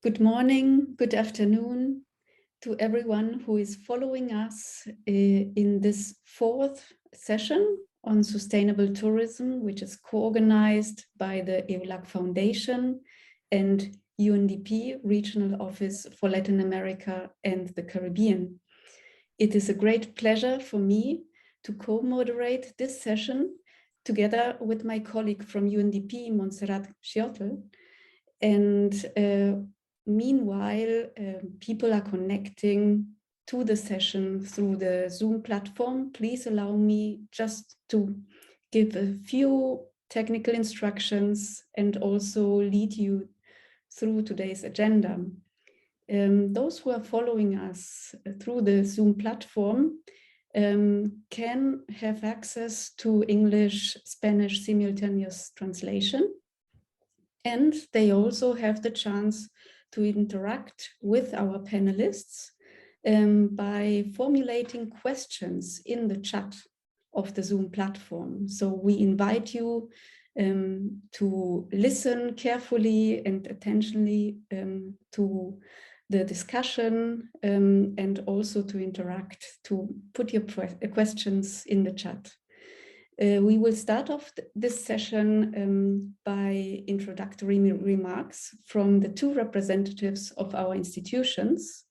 Good morning, good afternoon to everyone who is following us in this fourth session on sustainable tourism, which is co-organized by the EU-LAC Foundation and UNDP Regional Office for Latin America and the Caribbean. It is a great pleasure for me to co-moderate this session together with my colleague from UNDP, Montserrat Schiottel. And meanwhile, people are connecting to the session through the Zoom platform. Please allow me just to give a few technical instructions and also lead you through today's agenda. Those who are following us through the Zoom platform can have access to English-Spanish simultaneous translation. And they also have the chance to interact with our panelists by formulating questions in the chat of the Zoom platform. So we invite you to listen carefully and attentionally to the discussion and also to interact, to put your questions in the chat. We will start off this session by introductory remarks from the two representatives of our institutions.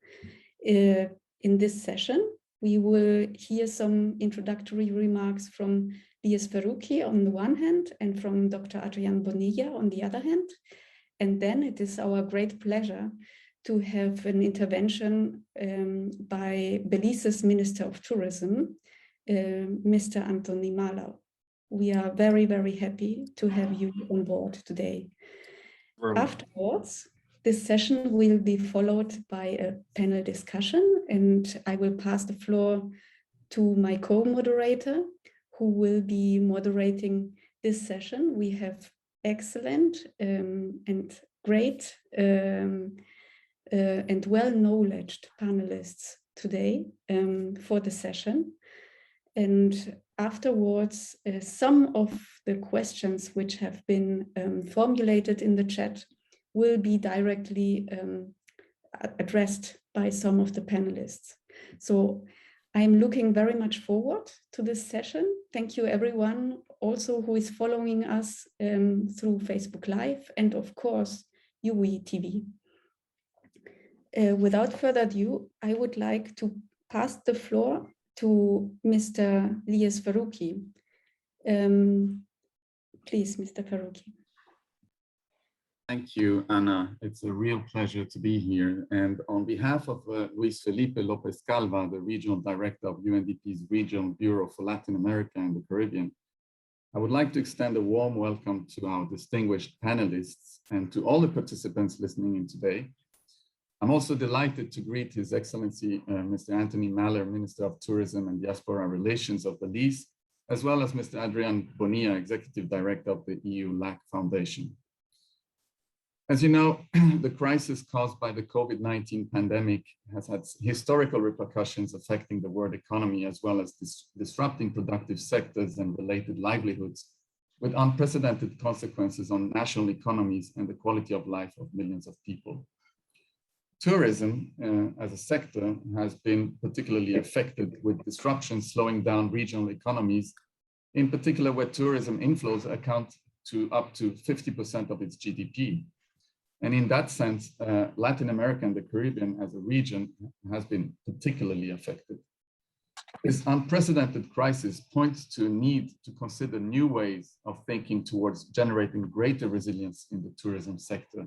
In this session, we will hear some introductory remarks from Lies Faruqi on the one hand and from Dr. Adrian Bonilla on the other hand. And then it is our great pleasure to have an intervention by Belize's Minister of Tourism, Mr. Antoni Malau. We are very, very happy to have you on board today. Afterwards, this session will be followed by a panel discussion, and I will pass the floor to my co-moderator, who will be moderating this session. We have excellent and great and well-knowledged panelists today for the session. And afterwards, some of the questions which have been formulated in the chat will be directly addressed by some of the panelists. So I'm looking very much forward to this session. Thank you everyone also who is following us through Facebook Live and of course UE TV. Without further ado, I would like to pass the floor to Mr. Lies Faruqi. Please, Mr. Faruqi. Thank you, Anna. It's a real pleasure to be here. And on behalf of Luis Felipe Lopez Calva, the Regional Director of UNDP's Regional Bureau for Latin America and the Caribbean, I would like to extend a warm welcome to our distinguished panelists and to all the participants listening in today. I'm also delighted to greet His Excellency, Mr. Antoni Malau, Minister of Tourism and Diaspora Relations of Belize, as well as Mr. Adrian Bonilla, Executive Director of the EU-LAC Foundation. As you know, the crisis caused by the COVID-19 pandemic has had historical repercussions affecting the world economy, as well as disrupting productive sectors and related livelihoods, with unprecedented consequences on national economies and the quality of life of millions of people. Tourism as a sector has been particularly affected, with disruptions slowing down regional economies, in particular where tourism inflows account to up to 50% of its GDP. And in that sense, Latin America and the Caribbean as a region has been particularly affected. This unprecedented crisis points to a need to consider new ways of thinking towards generating greater resilience in the tourism sector,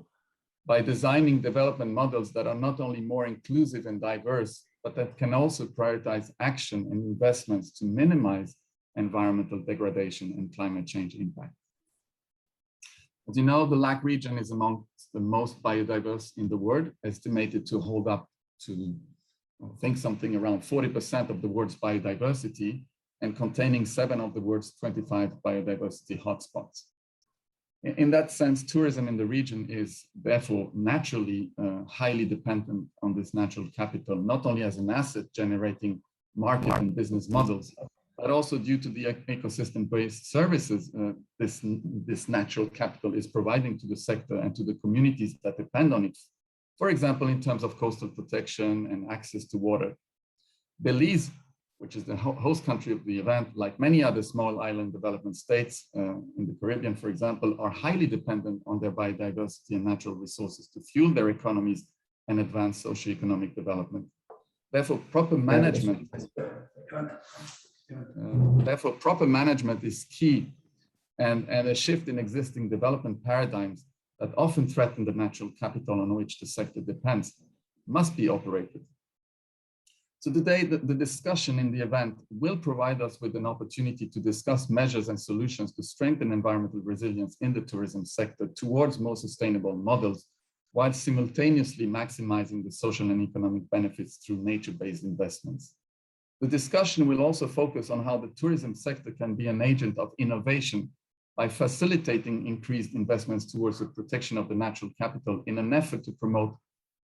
by designing development models that are not only more inclusive and diverse, but that can also prioritize action and investments to minimize environmental degradation and climate change impact. As you know, the LAC region is among the most biodiverse in the world, estimated to hold up to, I think, something around 40% of the world's biodiversity, and containing 7 of the world's 25 biodiversity hotspots. In that sense, tourism in the region is therefore naturally highly dependent on this natural capital, not only as an asset generating market and business models, but also due to the ecosystem-based services this natural capital is providing to the sector and to the communities that depend on it for example, in terms of coastal protection and access to water. Belize, which is the host country of the event, like many other small island development states in the Caribbean, for example, are highly dependent on their biodiversity and natural resources to fuel their economies and advance socioeconomic development. Therefore, proper management is key, and a shift in existing development paradigms that often threaten the natural capital on which the sector depends must be operated. So today, the discussion in the event will provide us with an opportunity to discuss measures and solutions to strengthen environmental resilience in the tourism sector towards more sustainable models, while simultaneously maximizing the social and economic benefits through nature-based investments. The discussion will also focus on how the tourism sector can be an agent of innovation by facilitating increased investments towards the protection of the natural capital in an effort to promote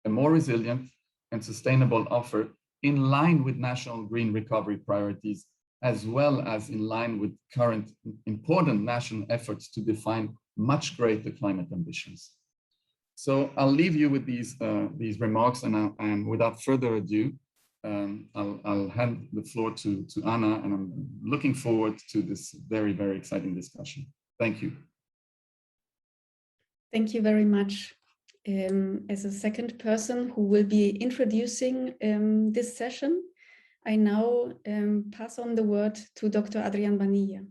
a more resilient and sustainable offer in line with national green recovery priorities, as well as in line with current important national efforts to define much greater climate ambitions. So I'll leave you with these remarks, and without further ado, I'll hand the floor to Anna, and I'm looking forward to this very, very exciting discussion. Thank you. Thank you very much. As a second person who will be introducing this session, I now pass on the word to Dr. Adrián Vanilla.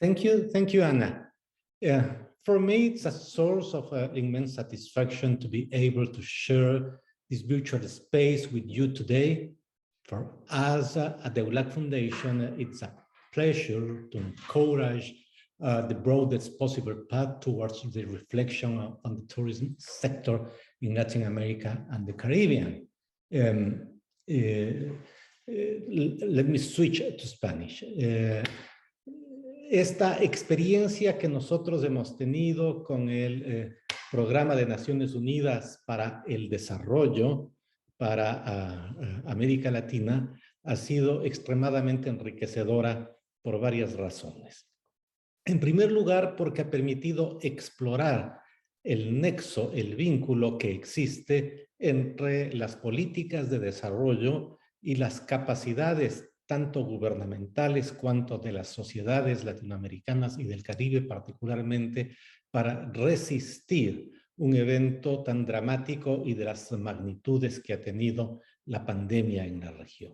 Thank you, Anna. For me, it's a source of immense satisfaction to be able to share this virtual space with you today. For us at the EU-LAC Foundation, it's a pleasure to encourage the broadest possible path towards the reflection on the tourism sector in Latin America and the Caribbean. Let me switch to Spanish. Esta experiencia que nosotros hemos tenido con el Programa de Naciones Unidas para el Desarrollo para América Latina ha sido extremadamente enriquecedora por varias razones. En primer lugar, porque ha permitido explorar el nexo, el vínculo que existe entre las políticas de desarrollo y las capacidades tanto gubernamentales cuanto de las sociedades latinoamericanas y del Caribe particularmente para resistir un evento tan dramático y de las magnitudes que ha tenido la pandemia en la región.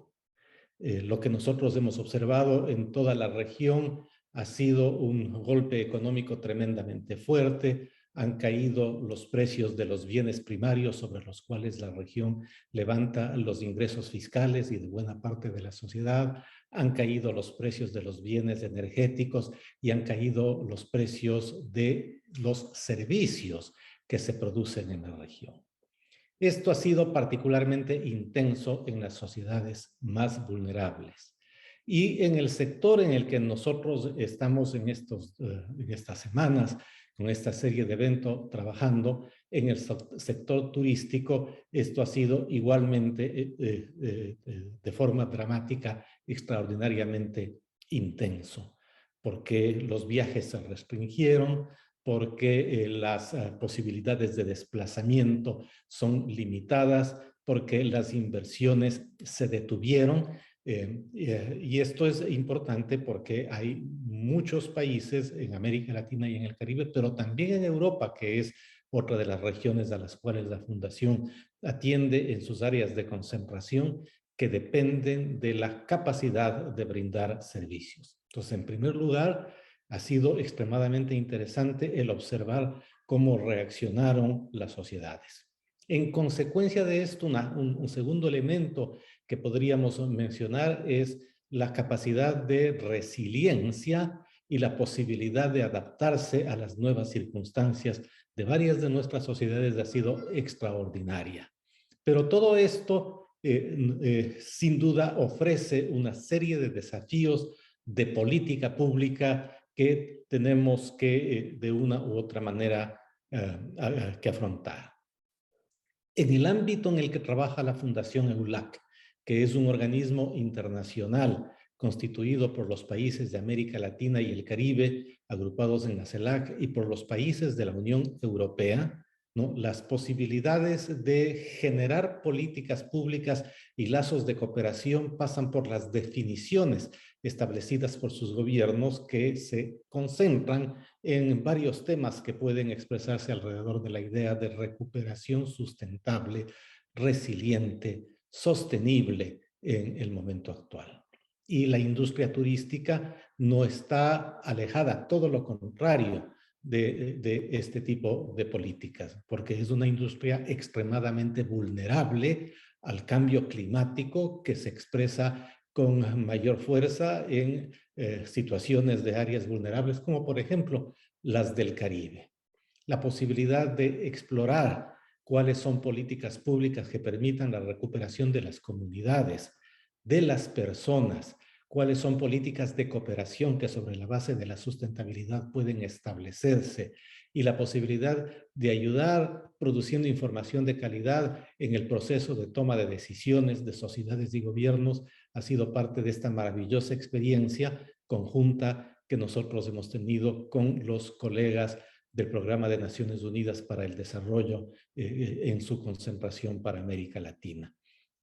Lo que nosotros hemos observado en toda la región ha sido un golpe económico tremendamente fuerte. Han caído los precios de los bienes primarios sobre los cuales la región levanta los ingresos fiscales y de buena parte de la sociedad. Han caído los precios de los bienes energéticos y han caído los precios de los servicios que se producen en la región. Esto ha sido particularmente intenso en las sociedades más vulnerables. Y en el sector en el que nosotros estamos en estas semanas, con esta serie de eventos trabajando, en el sector turístico, esto ha sido igualmente de forma dramática, extraordinariamente intenso, porque los viajes se restringieron, porque las posibilidades de desplazamiento son limitadas, porque las inversiones se detuvieron. Y esto es importante porque hay muchos países en América Latina y en el Caribe, pero también en Europa, que es otra de las regiones a las cuales la Fundación atiende en sus áreas de concentración, que dependen de la capacidad de brindar servicios. Entonces, en primer lugar, ha sido extremadamente interesante el observar cómo reaccionaron las sociedades. En consecuencia de esto, un segundo elemento que podríamos mencionar es la capacidad de resiliencia y la posibilidad de adaptarse a las nuevas circunstancias de varias de nuestras sociedades ha sido extraordinaria. Pero todo esto, sin duda, ofrece una serie de desafíos de política pública que tenemos que, de una u otra manera, que afrontar. En el ámbito en el que trabaja la Fundación EU-LAC, que es un organismo internacional constituido por los países de América Latina y el Caribe, agrupados en la CELAC, y por los países de la Unión Europea, ¿no? Las posibilidades de generar políticas públicas y lazos de cooperación pasan por las definiciones establecidas por sus gobiernos, que se concentran en varios temas que pueden expresarse alrededor de la idea de recuperación sustentable, resiliente, sostenible en el momento actual. Y la industria turística no está alejada, todo lo contrario de este tipo de políticas, porque es una industria extremadamente vulnerable al cambio climático, que se expresa con mayor fuerza en situaciones de áreas vulnerables, como por ejemplo las del Caribe. La posibilidad de explorar cuáles son políticas públicas que permitan la recuperación de las comunidades, de las personas, cuáles son políticas de cooperación que sobre la base de la sustentabilidad pueden establecerse, y la posibilidad de ayudar produciendo información de calidad en el proceso de toma de decisiones de sociedades y gobiernos ha sido parte de esta maravillosa experiencia conjunta que nosotros hemos tenido con los colegas del Programa de Naciones Unidas para el Desarrollo en su concentración para América Latina.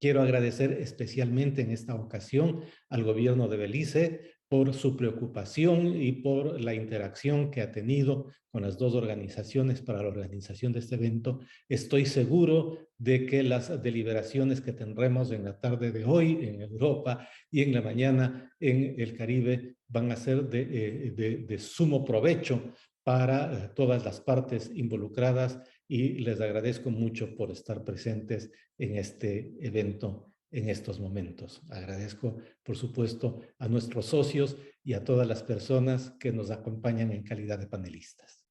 Quiero agradecer especialmente en esta ocasión al gobierno de Belice por su preocupación y por la interacción que ha tenido con las dos organizaciones para la organización de este evento. Estoy seguro de que las deliberaciones que tendremos en la tarde de hoy en Europa y en la mañana en el Caribe van a ser de sumo provecho para todas las partes involucradas, y les agradezco mucho por estar presentes en este evento en estos momentos. Agradezco, por supuesto, a nuestros socios y a todas las personas que nos acompañan en calidad de panelistas.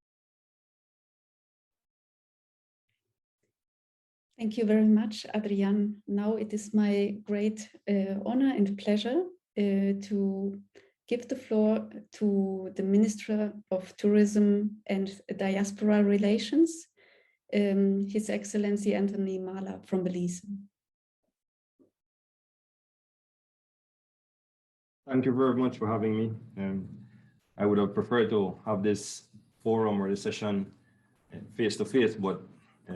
Thank you very much, Adrián. Now it is my great honor and pleasure to give the floor to the Minister of Tourism and Diaspora Relations, His Excellency Anthony Mala from Belize. Thank you very much for having me. I would have preferred to have this forum or this session face-to-face, but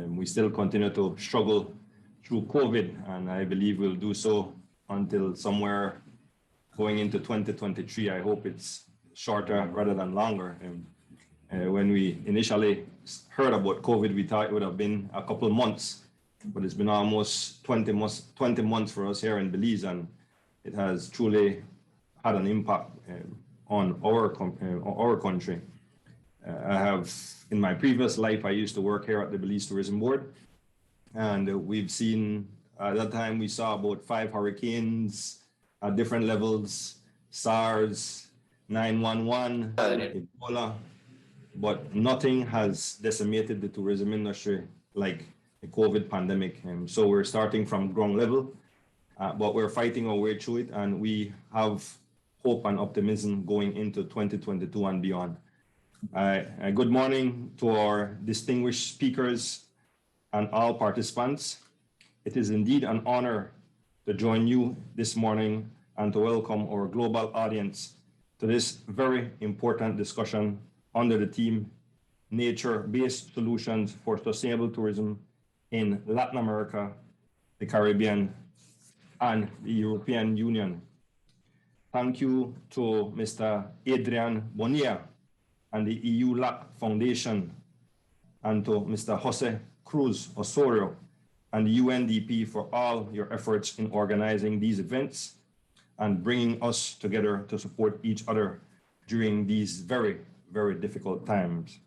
we still continue to struggle through COVID, and I believe we'll do so until somewhere going into 2023. I hope it's shorter rather than longer. When we initially heard about COVID, we thought it would have been a couple of months, but it's been almost 20 months for us here in Belize, and it has truly had an impact on our country. I have, in my previous life, I used to work here at the Belize Tourism Board, and we've seen, at that time we saw about 5 hurricanes at different levels, SARS, 911, Ebola, but nothing has decimated the tourism industry like the COVID pandemic. And so we're starting from ground level, but we're fighting our way through it, and we have hope and optimism going into 2022 and beyond. Good morning to our distinguished speakers and all participants. It is indeed an honor to join you this morning and to welcome our global audience to this very important discussion under the theme Nature-Based Solutions for Sustainable Tourism in Latin America, the Caribbean, and the European Union. Thank you to Mr. Adrián Bonilla and the EU-LAC Foundation, and to Mr. Jose Cruz Osorio and the UNDP for all your efforts in organizing these events and bringing us together to support each other during these very, very difficult times.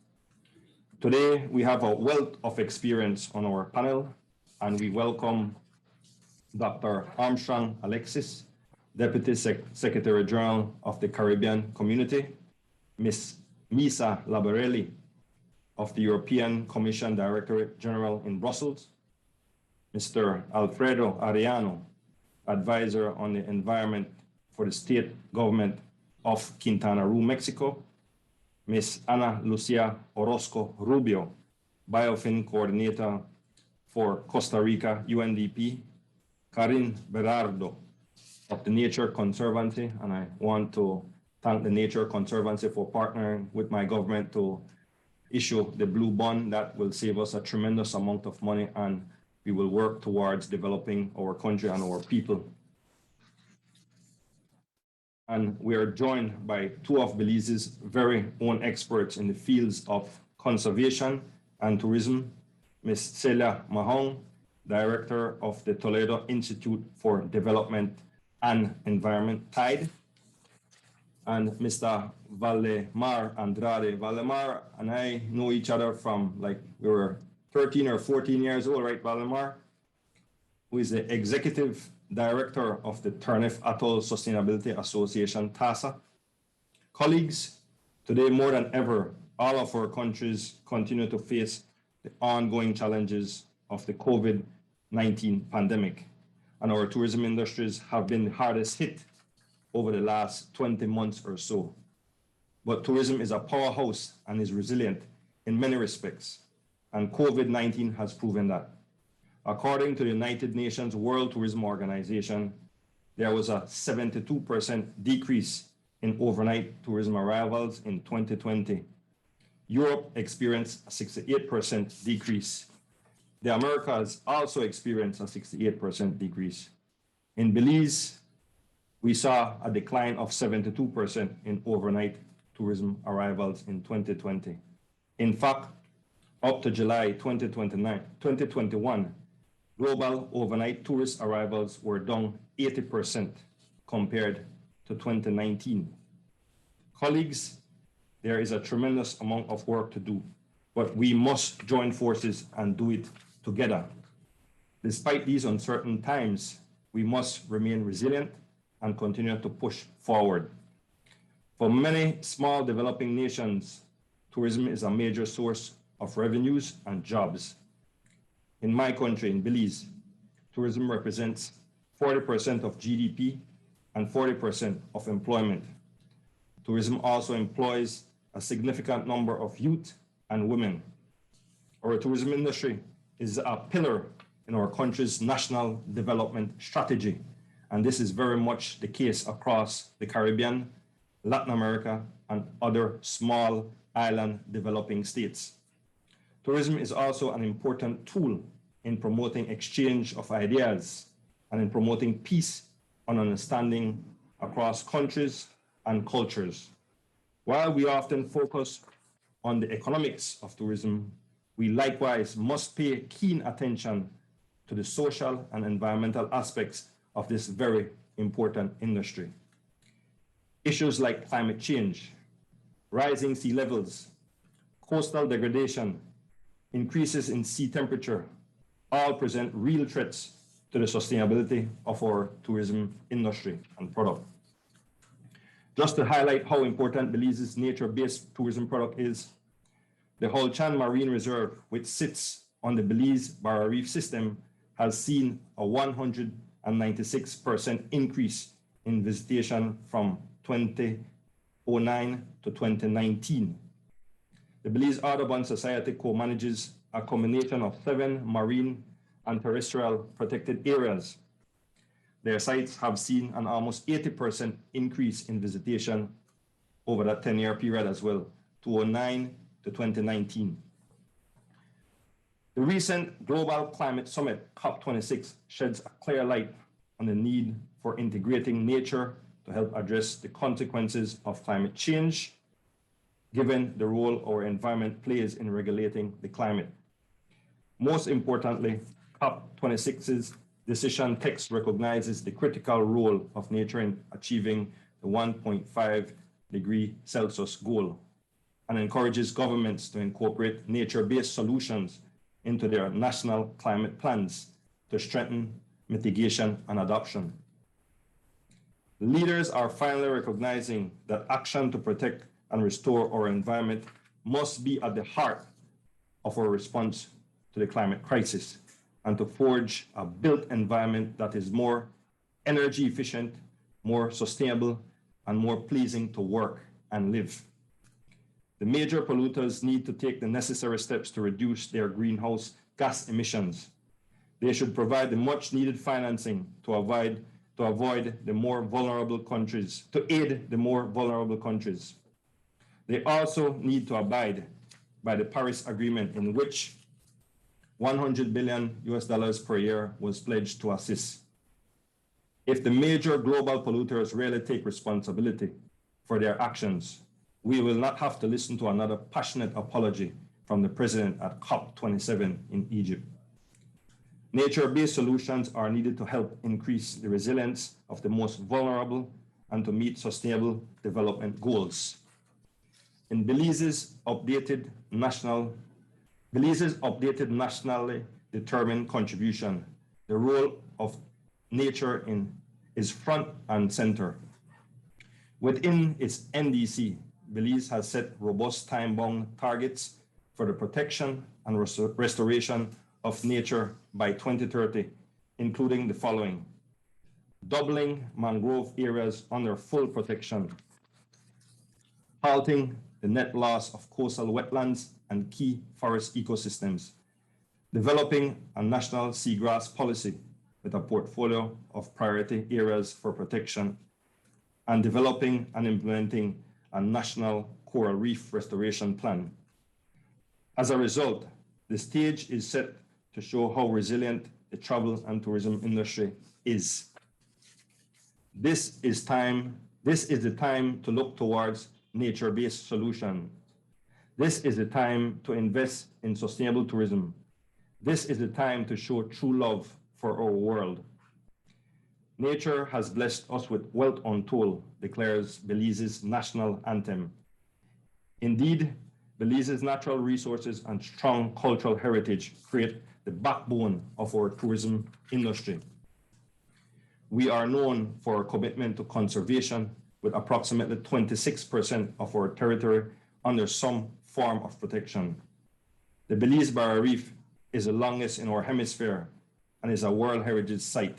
Today, we have a wealth of experience on our panel, and we welcome Dr. Armstrong Alexis, Deputy Secretary General of the Caribbean Community, Ms. Misa Labarelli of the European Commission Directorate General in Brussels, Mr. Alfredo Arellano, Advisor on the Environment for the State Government of Quintana Roo, Mexico, Ms. Ana Lucia Orozco Rubio, Biofin Coordinator for Costa Rica, UNDP, Karin Berardo, of the Nature Conservancy, and I want to thank the Nature Conservancy for partnering with my government to issue the blue bond that will save us a tremendous amount of money, and we will work towards developing our country and our people. And we are joined by two of Belize's very own experts in the fields of conservation and tourism, Ms. Celia Mahong, Director of the Toledo Institute for Development and Environment, TIDE, and Mr. Valdemar Andrade. Valdemar and I know each other from like we were 13 or 14 years old, right, Valdemar? Who is the Executive Director of the Turneffe Atoll Sustainability Association, TASA. Colleagues, today more than ever, all of our countries continue to face the ongoing challenges of the COVID-19 pandemic, and our tourism industries have been the hardest hit over the last 20 months or so. But tourism is a powerhouse and is resilient in many respects, and COVID-19 has proven that. According to the United Nations World Tourism Organization, there was a 72% decrease in overnight tourism arrivals in 2020. Europe experienced a 68% decrease. The Americas also experienced a 68% decrease. In Belize, we saw a decline of 72% in overnight tourism arrivals in 2020. In fact, up to July 2021, global overnight tourist arrivals were down 80% compared to 2019. Colleagues, there is a tremendous amount of work to do, but we must join forces and do it together. Despite these uncertain times, we must remain resilient and continue to push forward. For many small developing nations, tourism is a major source of revenues and jobs. In my country, in Belize, tourism represents 40% of GDP and 40% of employment. Tourism also employs a significant number of youth and women. Our tourism industry is a pillar in our country's national development strategy, and this is very much the case across the Caribbean, Latin America, and other small island developing states. Tourism is also an important tool in promoting exchange of ideas and in promoting peace and understanding across countries and cultures. While we often focus on the economics of tourism, we likewise must pay keen attention to the social and environmental aspects of this very important industry. Issues like climate change, rising sea levels, coastal degradation, increases in sea temperature, all present real threats to the sustainability of our tourism industry and product. Just to highlight how important Belize's nature-based tourism product is, the Holchan Marine Reserve, which sits on the Belize Barrier Reef system, has seen a 196% increase in visitation from 2009 to 2019. The Belize Audubon Society co-manages a combination of 7 marine and terrestrial protected areas. Their sites have seen an almost 80% increase in visitation over that 10-year period as well, 2009 to 2019. The recent Global Climate Summit, COP26, sheds a clear light on the need for integrating nature to help address the consequences of climate change, given the role our environment plays in regulating the climate. Most importantly, COP26's decision text recognizes the critical role of nature in achieving the 1.5 degree Celsius goal and encourages governments to incorporate nature-based solutions into their national climate plans to strengthen mitigation and adoption. Leaders are finally recognizing that action to protect and restore our environment must be at the heart of our response to the climate crisis, and to forge a built environment that is more energy efficient, more sustainable, and more pleasing to work and live. The major polluters need to take the necessary steps to reduce their greenhouse gas emissions. They should provide the much needed financing to avoid to avoid the more vulnerable countries, to aid the more vulnerable countries. They also need to abide by the Paris Agreement, in which $100 billion per year was pledged to assist. If the major global polluters really take responsibility for their actions, we will not have to listen to another passionate apology from the president at COP27 in Egypt. Nature-based solutions are needed to help increase the resilience of the most vulnerable and to meet sustainable development goals. In Belize's updated nationally determined contribution, the role of nature is front and center. Within its NDC, Belize has set robust time-bound targets for the protection and restoration of nature by 2030, including the following: doubling mangrove areas under full protection, halting the net loss of coastal wetlands and key forest ecosystems, developing a national seagrass policy with a portfolio of priority areas for protection, and developing and implementing a national coral reef restoration plan. As a result, the stage is set to show how resilient the travel and tourism industry is. This is the time to look towards nature-based solutions. This is the time to invest in sustainable tourism. This is the time to show true love for our world. Nature has blessed us with wealth untold, declares Belize's national anthem. Indeed, Belize's natural resources and strong cultural heritage create the backbone of our tourism industry. We are known for our commitment to conservation, with approximately 26% of our territory under some form of protection. The Belize Barrier Reef is the longest in our hemisphere and is a World Heritage Site,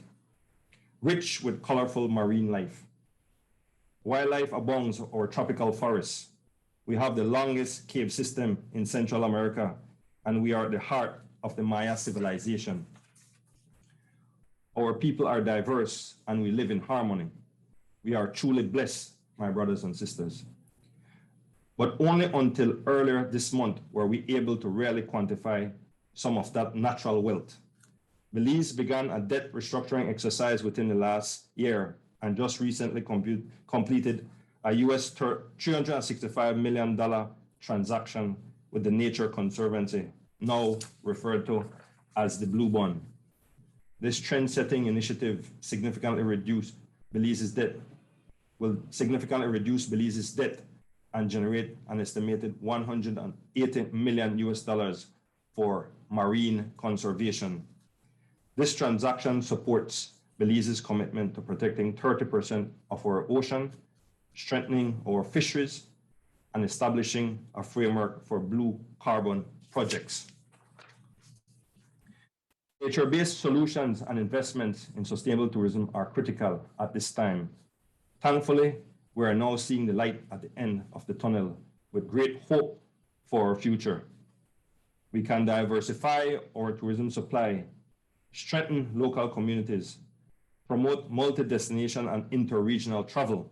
rich with colorful marine life. Wildlife abounds our tropical forests. We have the longest cave system in Central America, and we are at the heart of the Maya civilization. Our people are diverse and we live in harmony. We are truly blessed, my brothers and sisters. But only until earlier this month were we able to really quantify some of that natural wealth. Belize began a debt restructuring exercise within the last year and just recently completed a US $365 million transaction with the Nature Conservancy, now referred to as the Blue Bond. This trend-setting initiative will significantly reduce Belize's debt and generate an estimated $180 million for marine conservation. This transaction supports Belize's commitment to protecting 30% of our ocean, strengthening our fisheries, and establishing a framework for blue carbon projects. Nature-based solutions and investments in sustainable tourism are critical at this time. Thankfully, we are now seeing the light at the end of the tunnel with great hope for our future. We can diversify our tourism supply, strengthen local communities, promote multi-destination and inter-regional travel,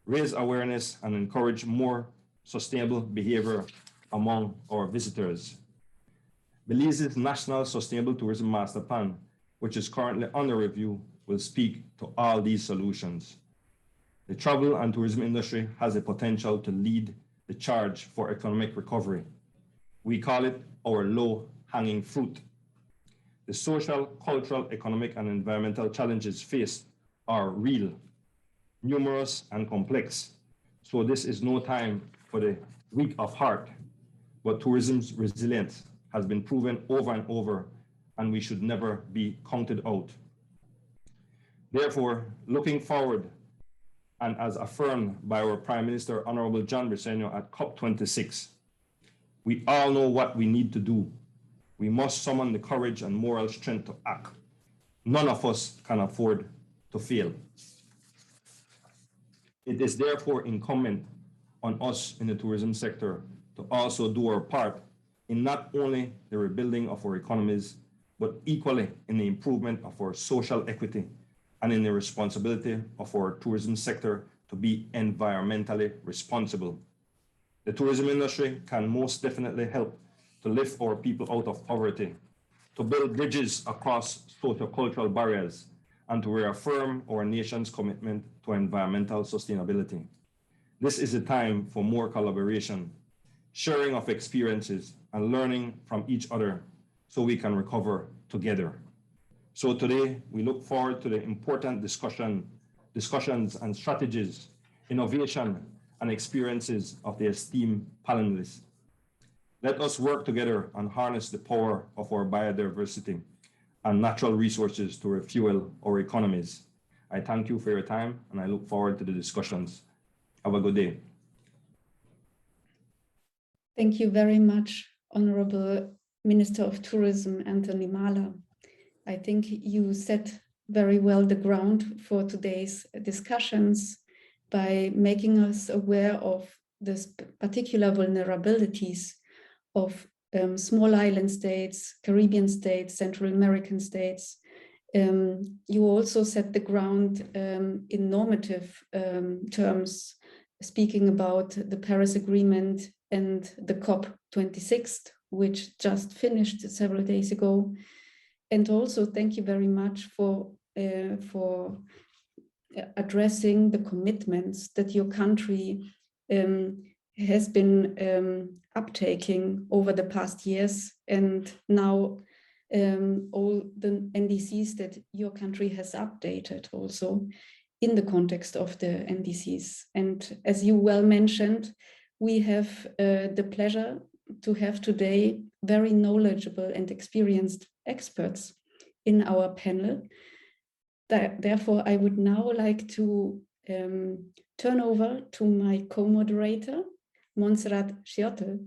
raise awareness and encourage more sustainable behavior among our visitors. Belize's National Sustainable Tourism Master Plan, which is currently under review, will speak to all these solutions. The travel and tourism industry has the potential to lead the charge for economic recovery. We call it our low-hanging fruit. The social, cultural, economic, and environmental challenges faced are real, numerous, and complex. So this is no time for the weak of heart, but tourism's resilience has been proven over and over, and we should never be counted out. Therefore, looking forward, and as affirmed by our Prime Minister, Honorable John Briceño at COP26, we all know what we need to do. We must summon the courage and moral strength to act. None of us can afford to fail. It is therefore incumbent on us in the tourism sector to also do our part in not only the rebuilding of our economies, but equally in the improvement of our social equity and in the responsibility of our tourism sector to be environmentally responsible. The tourism industry can most definitely help to lift our people out of poverty, to build bridges across socio-cultural barriers, and to reaffirm our nation's commitment to environmental sustainability. This is a time for more collaboration, sharing of experiences, and learning from each other so we can recover together. So today, we look forward to the important discussions and strategies, innovation, and experiences of the esteemed panelists. Let us work together and harness the power of our biodiversity and natural resources to refuel our economies. I thank you for your time, and I look forward to the discussions. Have a good day. Thank you very much, Honorable Minister of Tourism, Anthony Mahler. I think you set very well the ground for today's discussions by making us aware of the particular vulnerabilities of small island states, Caribbean states, Central American states. You also set the ground in normative terms, speaking about the Paris Agreement and the COP26, which just finished several days ago. And also thank you very much for addressing the commitments that your country has been uptaking over the past years, and now all the NDCs that your country has updated also in the context of the NDCs. And as you well mentioned, we have the pleasure to have today very knowledgeable and experienced experts in our panel. Therefore, I would now like to turn over to my co-moderator, Montserrat Chiotel,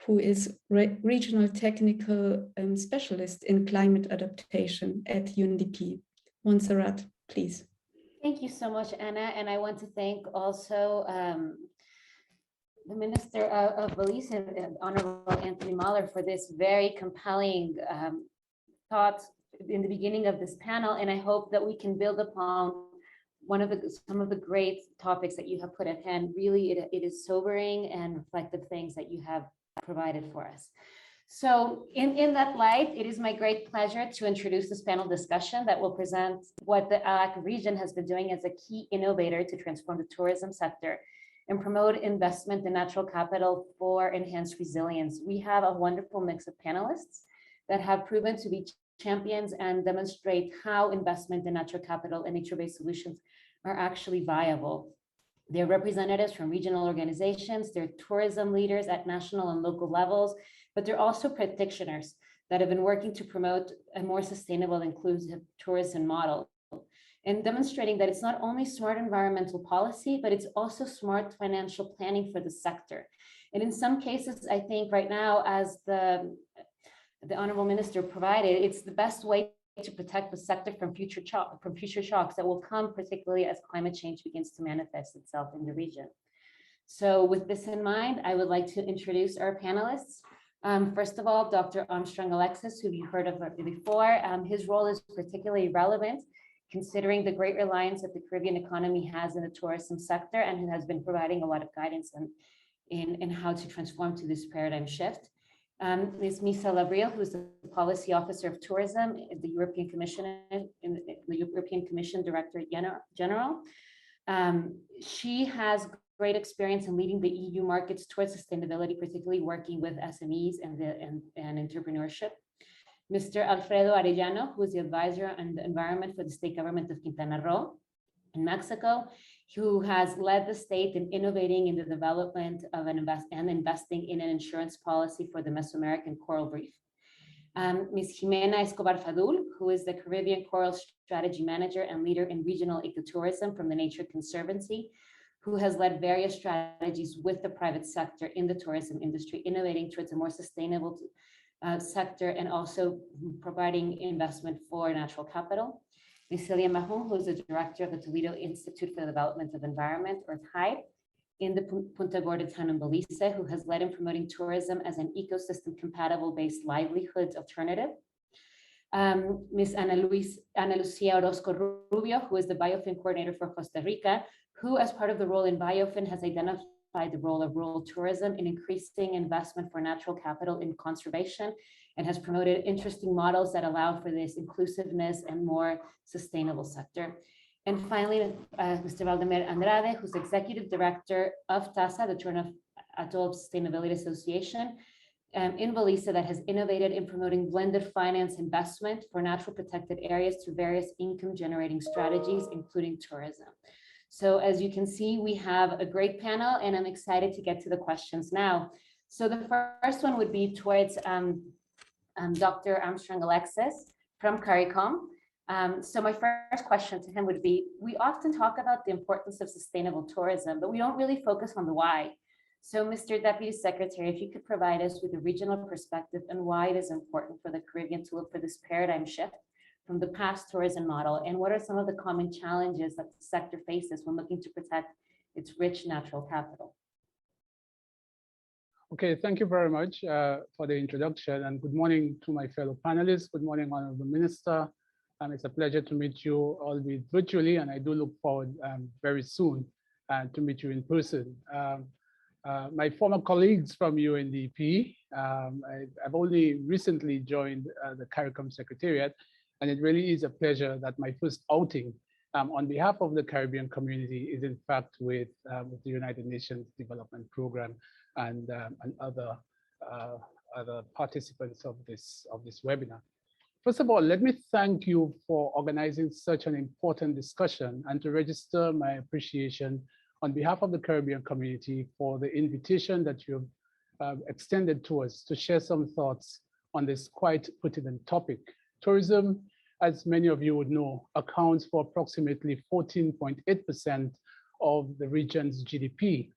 who is Regional Technical Specialist in Climate Adaptation at UNDP. Montserrat, please. Thank you so much, Anna. And I want to thank also the Minister of Belize, Honorable Anthony Mahler, for this very compelling thoughts in the beginning of this panel. And I hope that we can build upon some of the great topics that you have put at hand. Really, it is sobering and reflective things that you have provided for us. So in that light, it is my great pleasure to introduce this panel discussion that will present what the ULAC region has been doing as a key innovator to transform the tourism sector and promote investment in natural capital for enhanced resilience. We have a wonderful mix of panelists that have proven to be champions and demonstrate how investment in natural capital and nature-based solutions are actually viable. They're representatives from regional organizations, they're tourism leaders at national and local levels, but they're also practitioners that have been working to promote a more sustainable, inclusive tourism model, and demonstrating that it's not only smart environmental policy, but it's also smart financial planning for the sector. And in some cases, I think right now, as the Honorable Minister provided, it's the best way to protect the sector from future shocks that will come, particularly as climate change begins to manifest itself in the region. So with this in mind, I would like to introduce our panelists. First of all, Dr. Armstrong Alexis, who you heard of before. His role is particularly relevant considering the great reliance that the Caribbean economy has in the tourism sector, and who has been providing a lot of guidance in how to transform to this paradigm shift. Ms. Misa Labril, who's the Policy Officer of Tourism at the European Commission, the European Commission Director General. She has great experience in leading the EU markets towards sustainability, particularly working with SMEs and entrepreneurship. Mr. Alfredo Arellano, who is the Advisor on the Environment for the State Government of Quintana Roo in Mexico, who has led the state in innovating in the development of investing in an insurance policy for the Mesoamerican coral reef. Ms. Jimena Escobar Fadul, who is the Caribbean Coral Strategy Manager and leader in regional ecotourism from the Nature Conservancy, who has led various strategies with the private sector in the tourism industry, innovating towards a more sustainable sector and also providing investment for natural capital. Ms. Celia Mahon, who is the director of the Toledo Institute for the Development of Environment, or TIDE, in the Punta Gorda town in Belize, who has led in promoting tourism as an ecosystem compatible based livelihoods alternative. Ms. Ana Lucia Orozco Rubio, who is the Biofin coordinator for Costa Rica, who as part of the role in Biofin has identified the role of rural tourism in increasing investment for natural capital in conservation and has promoted interesting models that allow for this inclusiveness and more sustainable sector. And finally, Mr. Valdemar Andrade, who's Executive Director of TASA, the Toronto Atoll Sustainability Association, in Belize, that has innovated in promoting blended finance investment for natural protected areas through various income generating strategies, including tourism. So as you can see, we have a great panel and I'm excited to get to the questions now. So the first one would be towards Dr. Armstrong Alexis from CARICOM. So my first question to him would be, we often talk about the importance of sustainable tourism, but we don't really focus on the why. So Mr. Deputy Secretary, if you could provide us with a regional perspective and why it is important for the Caribbean to look for this paradigm shift from the past tourism model, and what are some of the common challenges that the sector faces when looking to protect its rich natural capital? Okay, thank you very much for the introduction, and good morning to my fellow panelists. Good morning, Honorable Minister. It's a pleasure to meet you, albeit virtually, and I do look forward very soon to meet you in person. My former colleagues from UNDP, I've only recently joined the CARICOM Secretariat, and it really is a pleasure that my first outing on behalf of the Caribbean community is in fact with the United Nations Development Program and other participants of this webinar. First of all, let me thank you for organizing such an important discussion and to register my appreciation on behalf of the Caribbean community for the invitation that you've extended to us to share some thoughts on this quite pertinent topic. Tourism, as many of you would know, accounts for approximately 14.8% of the region's GDP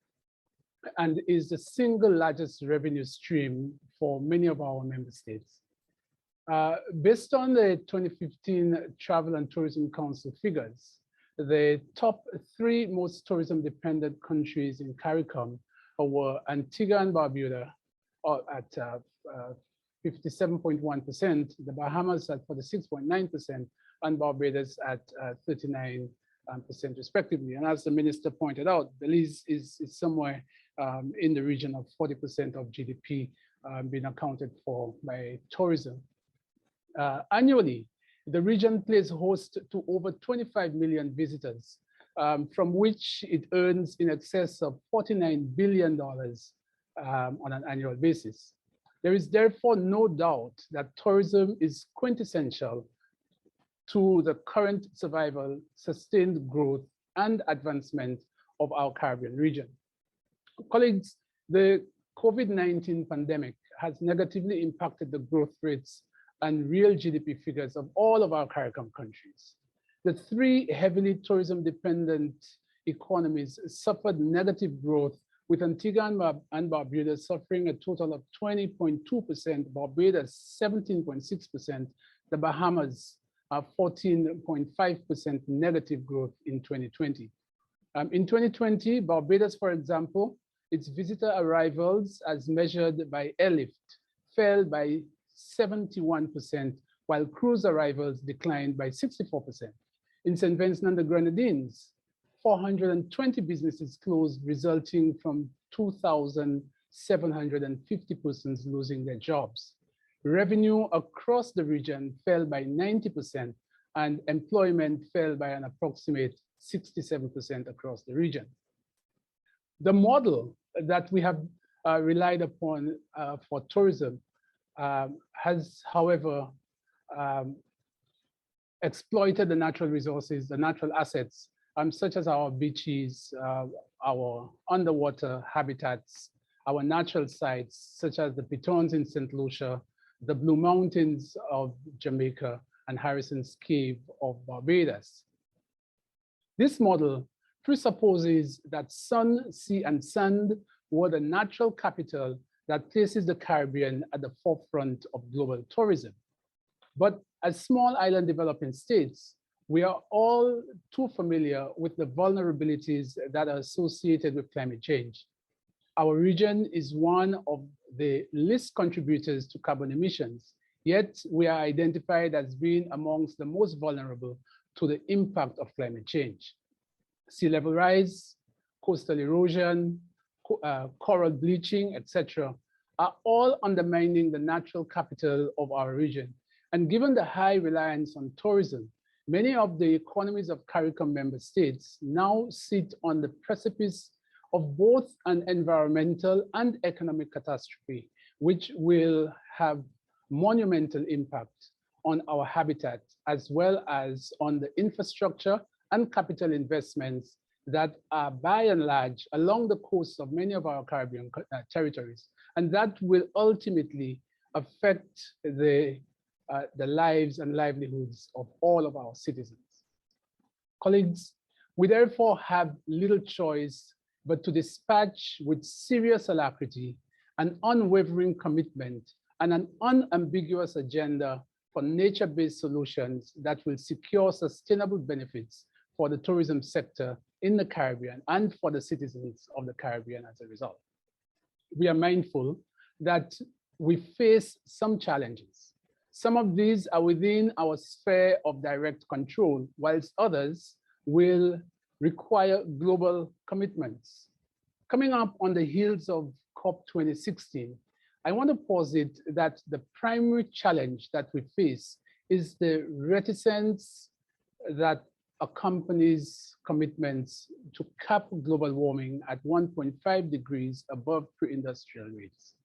and is the single largest revenue stream for many of our member states. Based on the 2015 Travel and Tourism Council figures, the top 3 most tourism-dependent countries in CARICOM were Antigua and Barbuda at 57.1%, the Bahamas at 46.9%, and Barbados at 39% respectively. And as the minister pointed out, Belize is somewhere in the region of 40% of GDP being accounted for by tourism. Annually, the region plays host to over 25 million visitors, from which it earns in excess of $49 billion on an annual basis. There is therefore no doubt that tourism is quintessential to the current survival, sustained growth, and advancement of our Caribbean region. Colleagues, the COVID-19 pandemic has negatively impacted the growth rates and real GDP figures of all of our CARICOM countries. The 3 heavily tourism-dependent economies suffered negative growth, with Antigua and Barbuda suffering a total of 20.2%, Barbados 17.6%, the Bahamas 14.5% negative growth in 2020. In 2020, Barbados, for example, its visitor arrivals as measured by airlift fell by 71%, while cruise arrivals declined by 64%. In St. Vincent and the Grenadines, 420 businesses closed, resulting from 2,750 persons losing their jobs. Revenue across the region fell by 90%, and employment fell by an approximate 67% across the region. The model that we have relied upon for tourism has, however, exploited the natural resources, the natural assets, such as our beaches, our underwater habitats, our natural sites, such as the Pitons in St. Lucia, the Blue Mountains of Jamaica, and Harrison's Cave of Barbados. This model presupposes that sun, sea, and sand were the natural capital that places the Caribbean at the forefront of global tourism. But as small island developing states, we are all too familiar with the vulnerabilities that are associated with climate change. Our region is one of the least contributors to carbon emissions, Yet we are identified as being amongst the most vulnerable to the impact of climate change. Sea level rise, coastal erosion, coral bleaching, etc., are all undermining the natural capital of our region. And given the high reliance on tourism, many of the economies of CARICOM member states now sit on the precipice of both an environmental and economic catastrophe, which will have monumental impact on our habitat, as well as on the infrastructure and capital investments that are by and large along the coast of many of our Caribbean territories. And that will ultimately affect the lives and livelihoods of all of our citizens. Colleagues, we therefore have little choice but to dispatch with serious alacrity, an unwavering commitment, and an unambiguous agenda for nature-based solutions that will secure sustainable benefits for the tourism sector in the Caribbean and for the citizens of the Caribbean as a result. We are mindful that we face some challenges. Some of these are within our sphere of direct control, whilst others will require global commitments. Coming up on the heels of COP 2016, I want to posit that the primary challenge that we face is the reticence that accompanies commitments to cap global warming at 1.5 degrees above pre-industrial rates.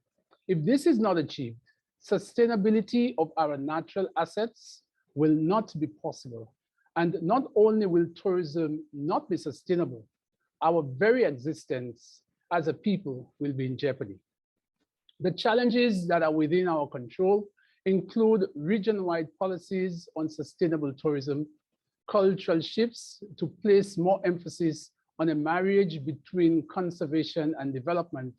If this is not achieved, sustainability of our natural assets will not be possible. And not only will tourism not be sustainable, our very existence as a people will be in jeopardy. The challenges that are within our control include region-wide policies on sustainable tourism, cultural shifts to place more emphasis on a marriage between conservation and development,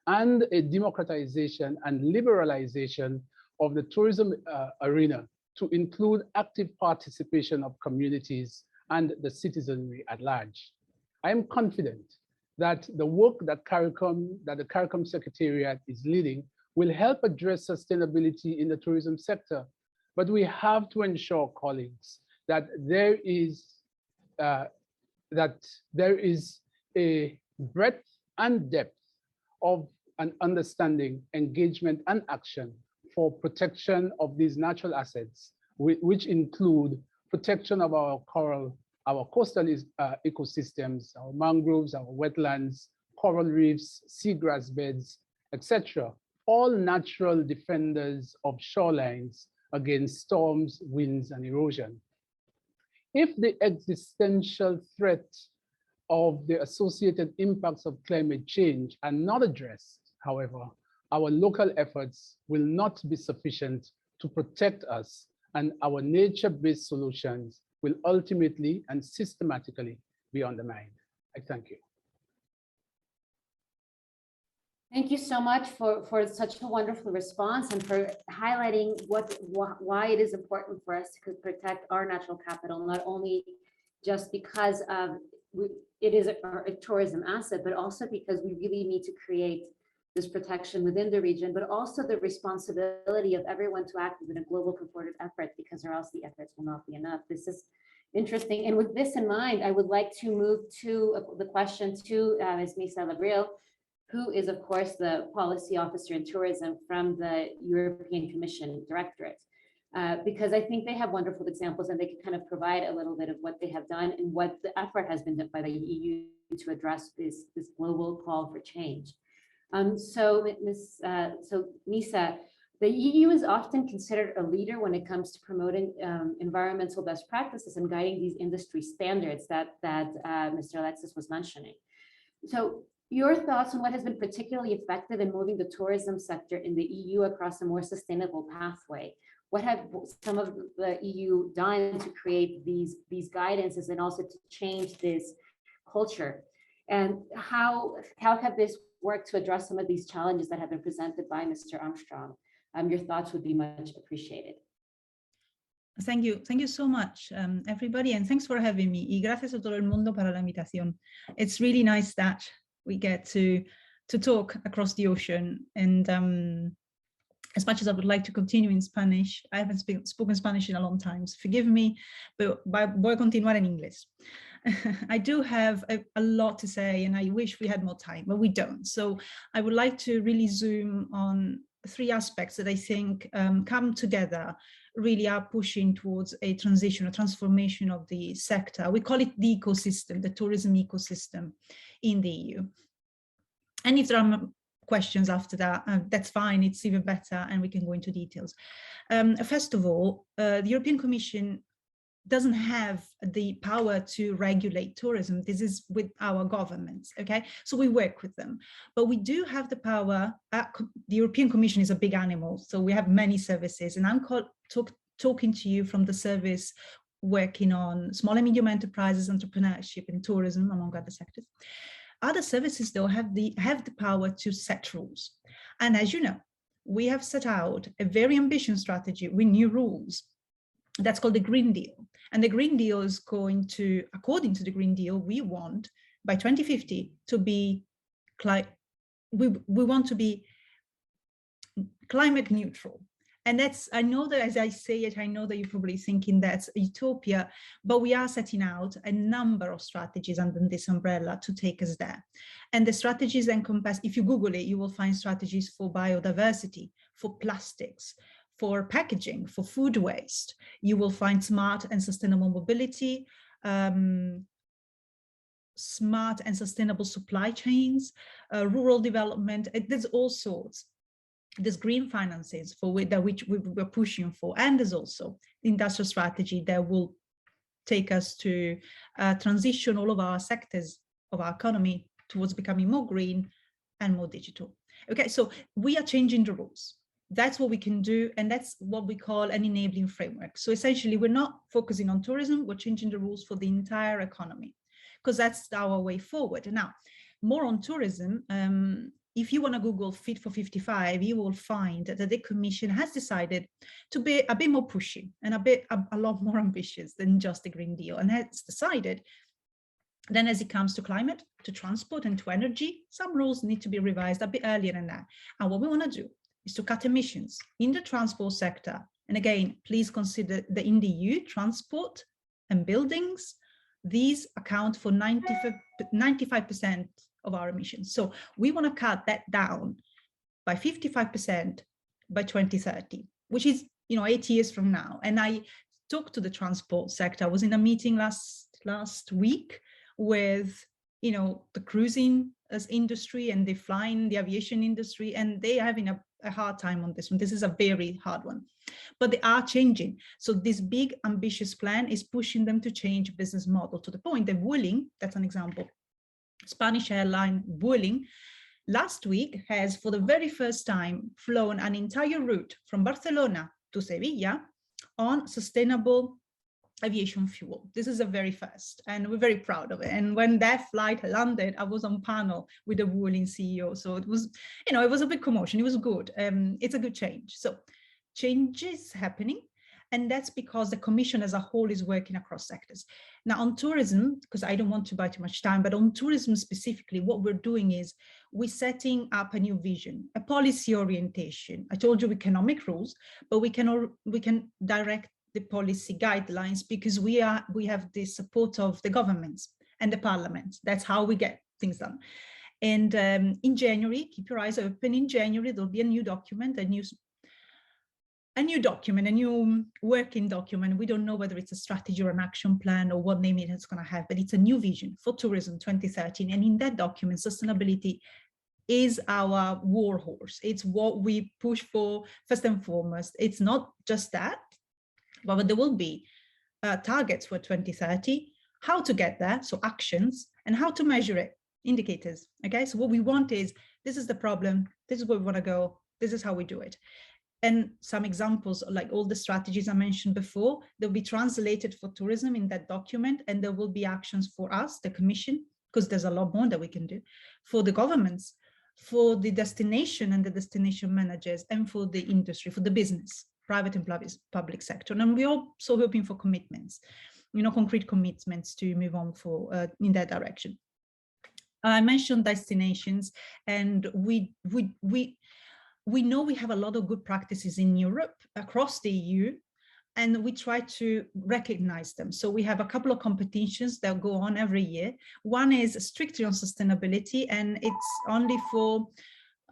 and a democratization and liberalization of the tourism arena to include active participation of communities and the citizenry at large. I am confident that the work that the CARICOM Secretariat is leading will help address sustainability in the tourism sector. But we have to ensure, colleagues, that there is a breadth and depth of an understanding, engagement, and action for protection of these natural assets, which include protection of our coral, our coastal ecosystems, our mangroves, our wetlands, coral reefs, seagrass beds, etc. All natural defenders of shorelines against storms, winds, and erosion. If the existential threat of the associated impacts of climate change are not addressed, however, our local efforts will not be sufficient to protect us, and our nature-based solutions will ultimately and systematically be undermined. I thank you. Thank you so much for such a wonderful response and for highlighting why it is important for us to protect our natural capital, not only just because it is a tourism asset, but also because we really need to create this protection within the region, but also the responsibility of everyone to act within a global concerted effort, because or else the efforts will not be enough. This is interesting. And with this in mind, I would like to move to the question to Ms. Misa Labril, who is, of course, the policy officer in tourism from the European Commission Directorate, because I think they have wonderful examples and they can kind of provide a little bit of what they have done and what the effort has been done by the EU to address this global call for change. So Misa, the EU is often considered a leader when it comes to promoting environmental best practices and guiding these industry standards that Mr. Alexis was mentioning. So your thoughts on what has been particularly effective in moving the tourism sector in the EU across a more sustainable pathway? What have some of the EU done to create these guidances and also to change this culture? And how have this worked to address some of these challenges that have been presented by Mr. Armstrong? Your thoughts would be much appreciated. Thank you so much, everybody, and thanks for having me. Y gracias a todo el mundo para la invitación. It's really nice that we get to talk across the ocean, and as much as I would like to continue in Spanish, I haven't spoken Spanish in a long time, so forgive me, but voy a continuar en inglés. I do have a lot to say, and I wish we had more time, but we don't. So I would like to really zoom on 3 aspects that I think come together, really are pushing towards a transition, a transformation of the sector. We call it the ecosystem, the tourism ecosystem in the EU. And if there are questions after that, that's fine, it's even better, and we can go into details. First of all, the European Commission doesn't have the power to regulate tourism. This is with our governments, okay? So we work with them, but we do have the power. The European Commission is a big animal, so we have many services, and I'm talking to you from the service working on small and medium enterprises, entrepreneurship, and tourism, among other sectors. Other services, though, have the power to set rules. And as you know, we have set out a very ambitious strategy with new rules. That's called the Green Deal. And the Green Deal is going to, according to the Green Deal, we want by 2050 to be, we want to be climate neutral. And that's, I know that as I say it, I know that you're probably thinking that's utopia, but we are setting out a number of strategies under this umbrella to take us there. And the strategies encompass, if you Google it, you will find strategies for biodiversity, for plastics, for packaging, for food waste. You will find smart and sustainable mobility, smart and sustainable supply chains, rural development. There's all sorts. There's green finances for which we're pushing for, and there's also the industrial strategy that will take us to transition all of our sectors of our economy towards becoming more green and more digital. Okay, so we are changing the rules. That's what we can do, and that's what we call an enabling framework. So essentially, we're not focusing on tourism, we're changing the rules for the entire economy, because that's our way forward. And now, more on tourism, if you want to Google Fit for 55, you will find that the Commission has decided to be a bit more pushy and a lot more ambitious than just the Green Deal, and has decided then as it comes to climate, to transport, and to energy, some rules need to be revised a bit earlier than that. And what we want to do is to cut emissions in the transport sector. And again, please consider that in the EU, transport and buildings, these account for 95% of our emissions. So we want to cut that down by 55% by 2030, which is, 8 years from now. And I talked to the transport sector. I was in a meeting last week with, the cruising as industry and the aviation industry, and they are having a hard time on this one. This is a very hard one, but they are changing. So this big ambitious plan is pushing them to change business model to the point that Vueling, that's an example, Spanish airline Vueling, last week has for the very first time flown an entire route from Barcelona to Sevilla on sustainable aviation fuel. This is a very first, and we're very proud of it. And when that flight landed, I was on panel with the Vueling CEO. So it was, it was a big commotion. It was good. It's a good change. So change is happening. And that's because the Commission as a whole is working across sectors. Now on tourism, because I don't want to buy too much time, but on tourism specifically, what we're doing is we're setting up a new vision, a policy orientation. I told you we cannot make rules, but we can direct the policy guidelines, because we have the support of the governments and the parliaments. That's how we get things done. And in January, keep your eyes open, in January, there'll be a new document, a new working document. We don't know whether it's a strategy or an action plan or what name it's going to have, but it's a new vision for tourism 2013. And in that document, sustainability is our war horse. It's what we push for first and foremost. It's not just that, but there will be targets for 2030, how to get there, so actions, and how to measure it, indicators. Okay, so what we want is, this is the problem, this is where we want to go, this is how we do it. And some examples, like all the strategies I mentioned before, they'll be translated for tourism in that document, and there will be actions for us, the Commission, because there's a lot more that we can do, for the governments, for the destination and the destination managers, and for the industry, for the business, private and public sector. And we're also hoping for commitments, concrete commitments to move on in that direction. I mentioned destinations, and we we know we have a lot of good practices in Europe, across the EU, and we try to recognize them. So we have a couple of competitions that go on every year. One is strictly on sustainability, and it's only for,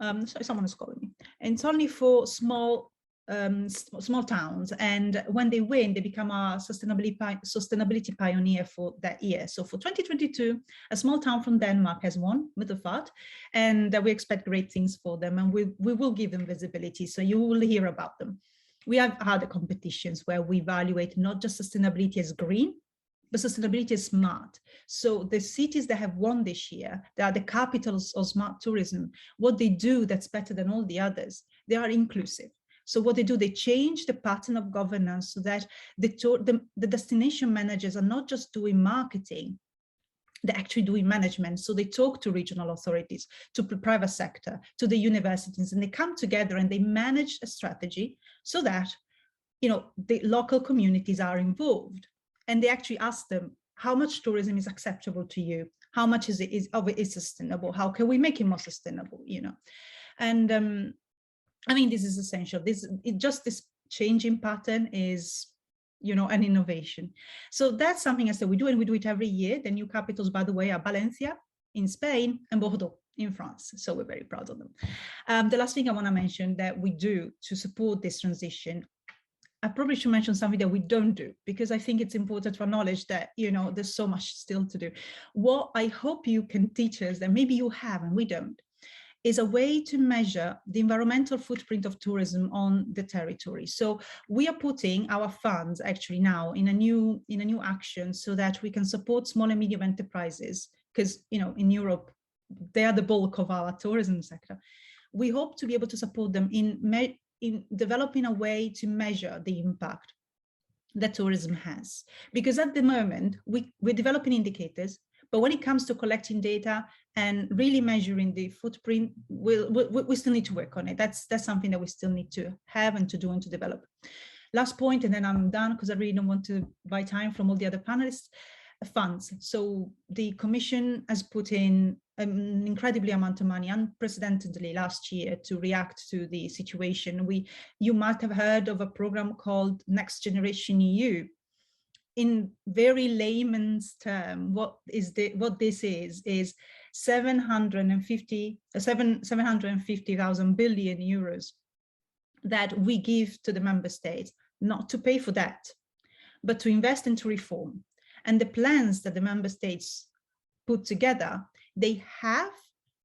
sorry, someone is calling me. And it's only for small towns, and when they win, they become a sustainability pioneer for that year. So for 2022, a small town from Denmark has won, Middelfart, and we expect great things for them, and we will give them visibility, so you will hear about them. We have other competitions where we evaluate not just sustainability as green, but sustainability is smart. So the cities that have won this year, they are the capitals of smart tourism. What they do that's better than all the others, they are inclusive. So what they do, they change the pattern of governance so that the destination managers are not just doing marketing, they're actually doing management. So they talk to regional authorities, to the private sector, to the universities, and they come together and they manage a strategy so that, you know, the local communities are involved. And they actually ask them, how much tourism is acceptable to you? How much of it is sustainable? How can we make it more sustainable, you know? And I mean, this is essential. This changing pattern is, you know, an innovation. So that's something I said we do, and we do it every year. The new capitals, by the way, are Valencia in Spain and Bordeaux in France. So we're very proud of them. The last thing I want to mention that we do to support this transition, I probably should mention something that we don't do, because I think it's important to acknowledge that, you know, there's so much still to do. What I hope you can teach us, that maybe you have and we don't, is a way to measure the environmental footprint of tourism on the territory. So we are putting our funds actually now in a new action so that we can support small and medium enterprises, because, you know, in Europe, they are the bulk of our tourism sector. We hope to be able to support them in developing a way to measure the impact that tourism has. Because at the moment, we're developing indicators, but when it comes to collecting data and really measuring the footprint, we still need to work on it. That's something that we still need to have and to do and to develop. Last point, and then I'm done because I really don't want to buy time from all the other panelists. Funds. So the Commission has put in an incredibly amount of money, unprecedentedly last year, to react to the situation. You might have heard of a program called Next Generation EU. In very layman's term, what this is 750,000 billion euros that we give to the member states, not to pay for that, but to invest and to reform. And the plans that the member states put together, they have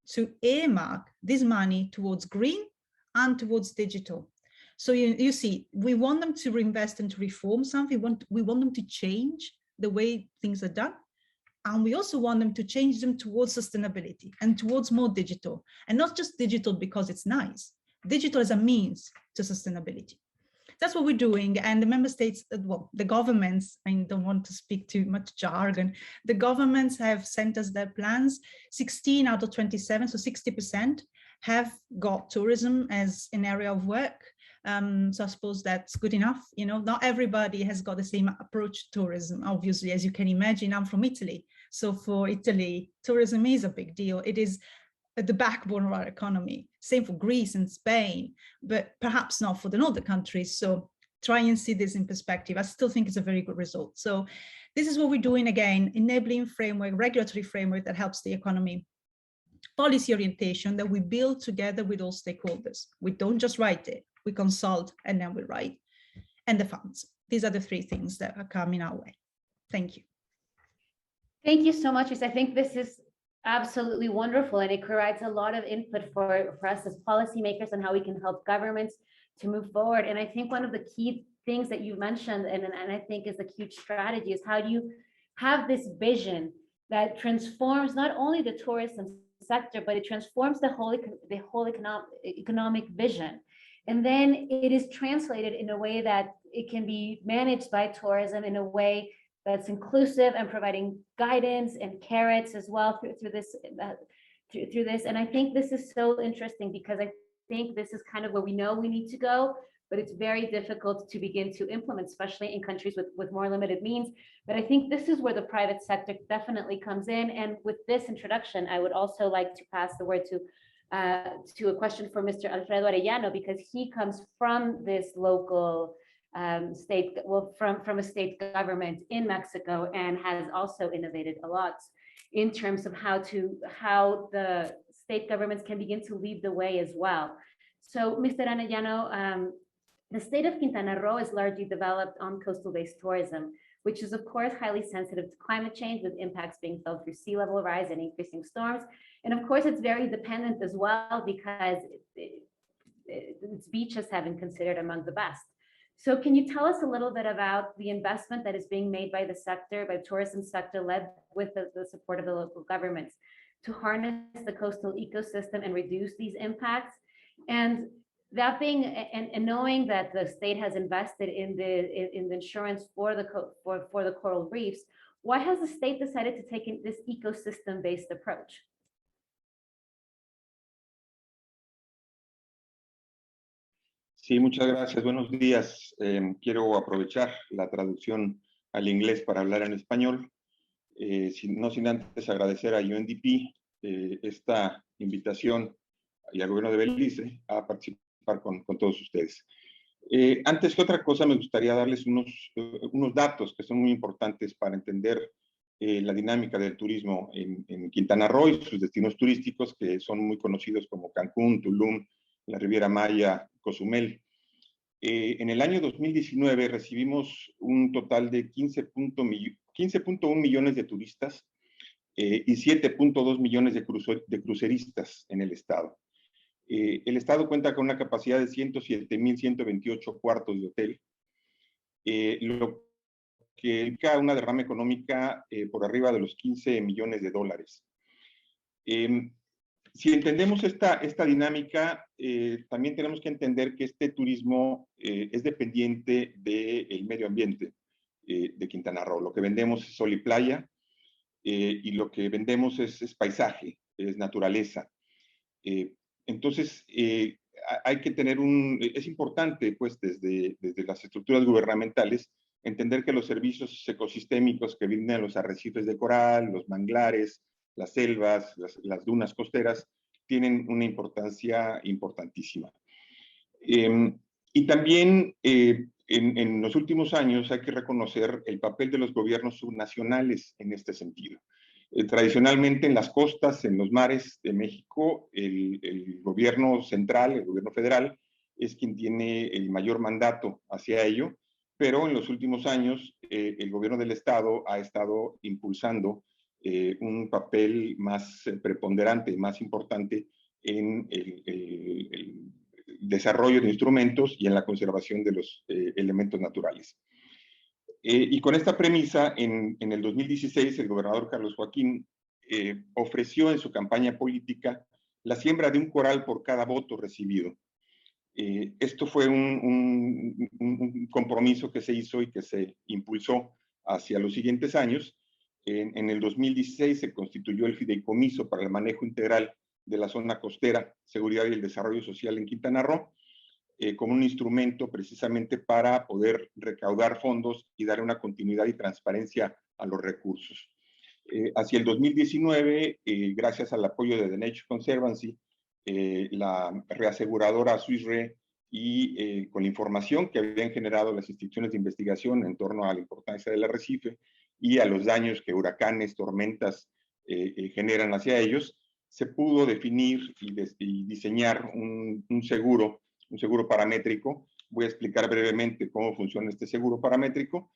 to earmark this money towards green and towards digital. So you see, we want them to reinvest and to reform something. We want them to change the way things are done. And we also want them to change them towards sustainability and towards more digital. And not just digital because it's nice. Digital as a means to sustainability. That's what we're doing. And the member states, well, the governments, I don't want to speak too much jargon, the governments have sent us their plans. 16 out of 27, so 60%, have got tourism as an area of work. So I suppose that's good enough. You know, not everybody has got the same approach to tourism. Obviously, as you can imagine, I'm from Italy. So for Italy, tourism is a big deal. It is the backbone of our economy. Same for Greece and Spain, but perhaps not for the northern countries. So try and see this in perspective. I still think it's a very good result. So this is what we're doing again, enabling framework, regulatory framework that helps the economy. Policy orientation that we build together with all stakeholders. We don't just write it, we consult and then we write. And the funds. These are the three things that are coming our way. Thank you. Thank you so much. I think this is absolutely wonderful, and it provides a lot of input for us as policymakers on how we can help governments to move forward. And I think one of the key things that you mentioned, and I think is a huge strategy, is how do you have this vision that transforms not only the tourism sector, but it transforms the whole economic vision. And then it is translated in a way that it can be managed by tourism in a way that's inclusive and providing guidance and carrots as well through this. And I think this is so interesting because I think this is kind of where we know we need to go, but it's very difficult to begin to implement, especially in countries with more limited means. But I think this is where the private sector definitely comes in. And with this introduction, I would also like to pass the word to to a question for Mr. Alfredo Arellano, because he comes from this local state, well, from a state government in Mexico, and has also innovated a lot in terms of how the state governments can begin to lead the way as well. So, Mr. Arellano, the state of Quintana Roo is largely developed on coastal-based tourism, which is of course highly sensitive to climate change, with impacts being felt through sea level rise and increasing storms. And of course, it's very dependent as well, because its beaches have been considered among the best. So can you tell us a little bit about the investment that is being made by the sector, by the tourism sector, led with the support of the local governments, to harness the coastal ecosystem and reduce these impacts? And that being, and knowing that the state has invested in the insurance for the coral reefs, why has the state decided to take this ecosystem-based approach? Sí, muchas gracias. Buenos días. Quiero aprovechar la traducción al inglés para hablar en español. No sin antes agradecer a UNDP esta invitación y al gobierno de Belice a participar con todos ustedes. Antes que otra cosa, me gustaría darles unos datos que son muy importantes para entender la dinámica del turismo en Quintana Roo y sus destinos turísticos, que son muy conocidos como Cancún, Tulum, la Riviera Maya, Cozumel. En el año 2019 recibimos un total de 15.1 millones de turistas y 7.2 millones de cruceristas en el estado. El estado cuenta con una capacidad de 107.128 cuartos de hotel, lo que implica una derrama económica por arriba de los 15 millones de dólares. Si entendemos esta dinámica, también tenemos que entender que este turismo es dependiente del medio ambiente de Quintana Roo. Lo que vendemos es sol y playa, y lo que vendemos es paisaje, es naturaleza. Entonces, hay que tener es importante, pues, desde las estructuras gubernamentales, entender que los servicios ecosistémicos que brindan los arrecifes de coral, los manglares, las selvas, las dunas costeras, tienen una importancia importantísima. Y también en los últimos años hay que reconocer el papel de los gobiernos subnacionales en este sentido. Tradicionalmente en las costas, en los mares de México, el gobierno central, el gobierno federal, es quien tiene el mayor mandato hacia ello, pero en los últimos años el gobierno del estado ha estado impulsando un papel más preponderante, más importante en el desarrollo de instrumentos y en la conservación de los elementos naturales. Y con esta premisa, en el 2016, el gobernador Carlos Joaquín ofreció en su campaña política la siembra de un coral por cada voto recibido. Esto fue un compromiso que se hizo y que se impulsó hacia los siguientes años. En el 2016 se constituyó el Fideicomiso para el Manejo Integral de la Zona Costera, Seguridad y el Desarrollo Social en Quintana Roo, como un instrumento precisamente para poder recaudar fondos y dar una continuidad y transparencia a los recursos. Hacia el 2019, gracias al apoyo de The Nature Conservancy, la reaseguradora Swiss Re y con la información que habían generado las instituciones de investigación en torno a la importancia del arrecife y a los daños que huracanes, tormentas generan hacia ellos, se pudo definir y diseñar un seguro paramétrico. Voy a explicar brevemente cómo funciona este seguro paramétrico.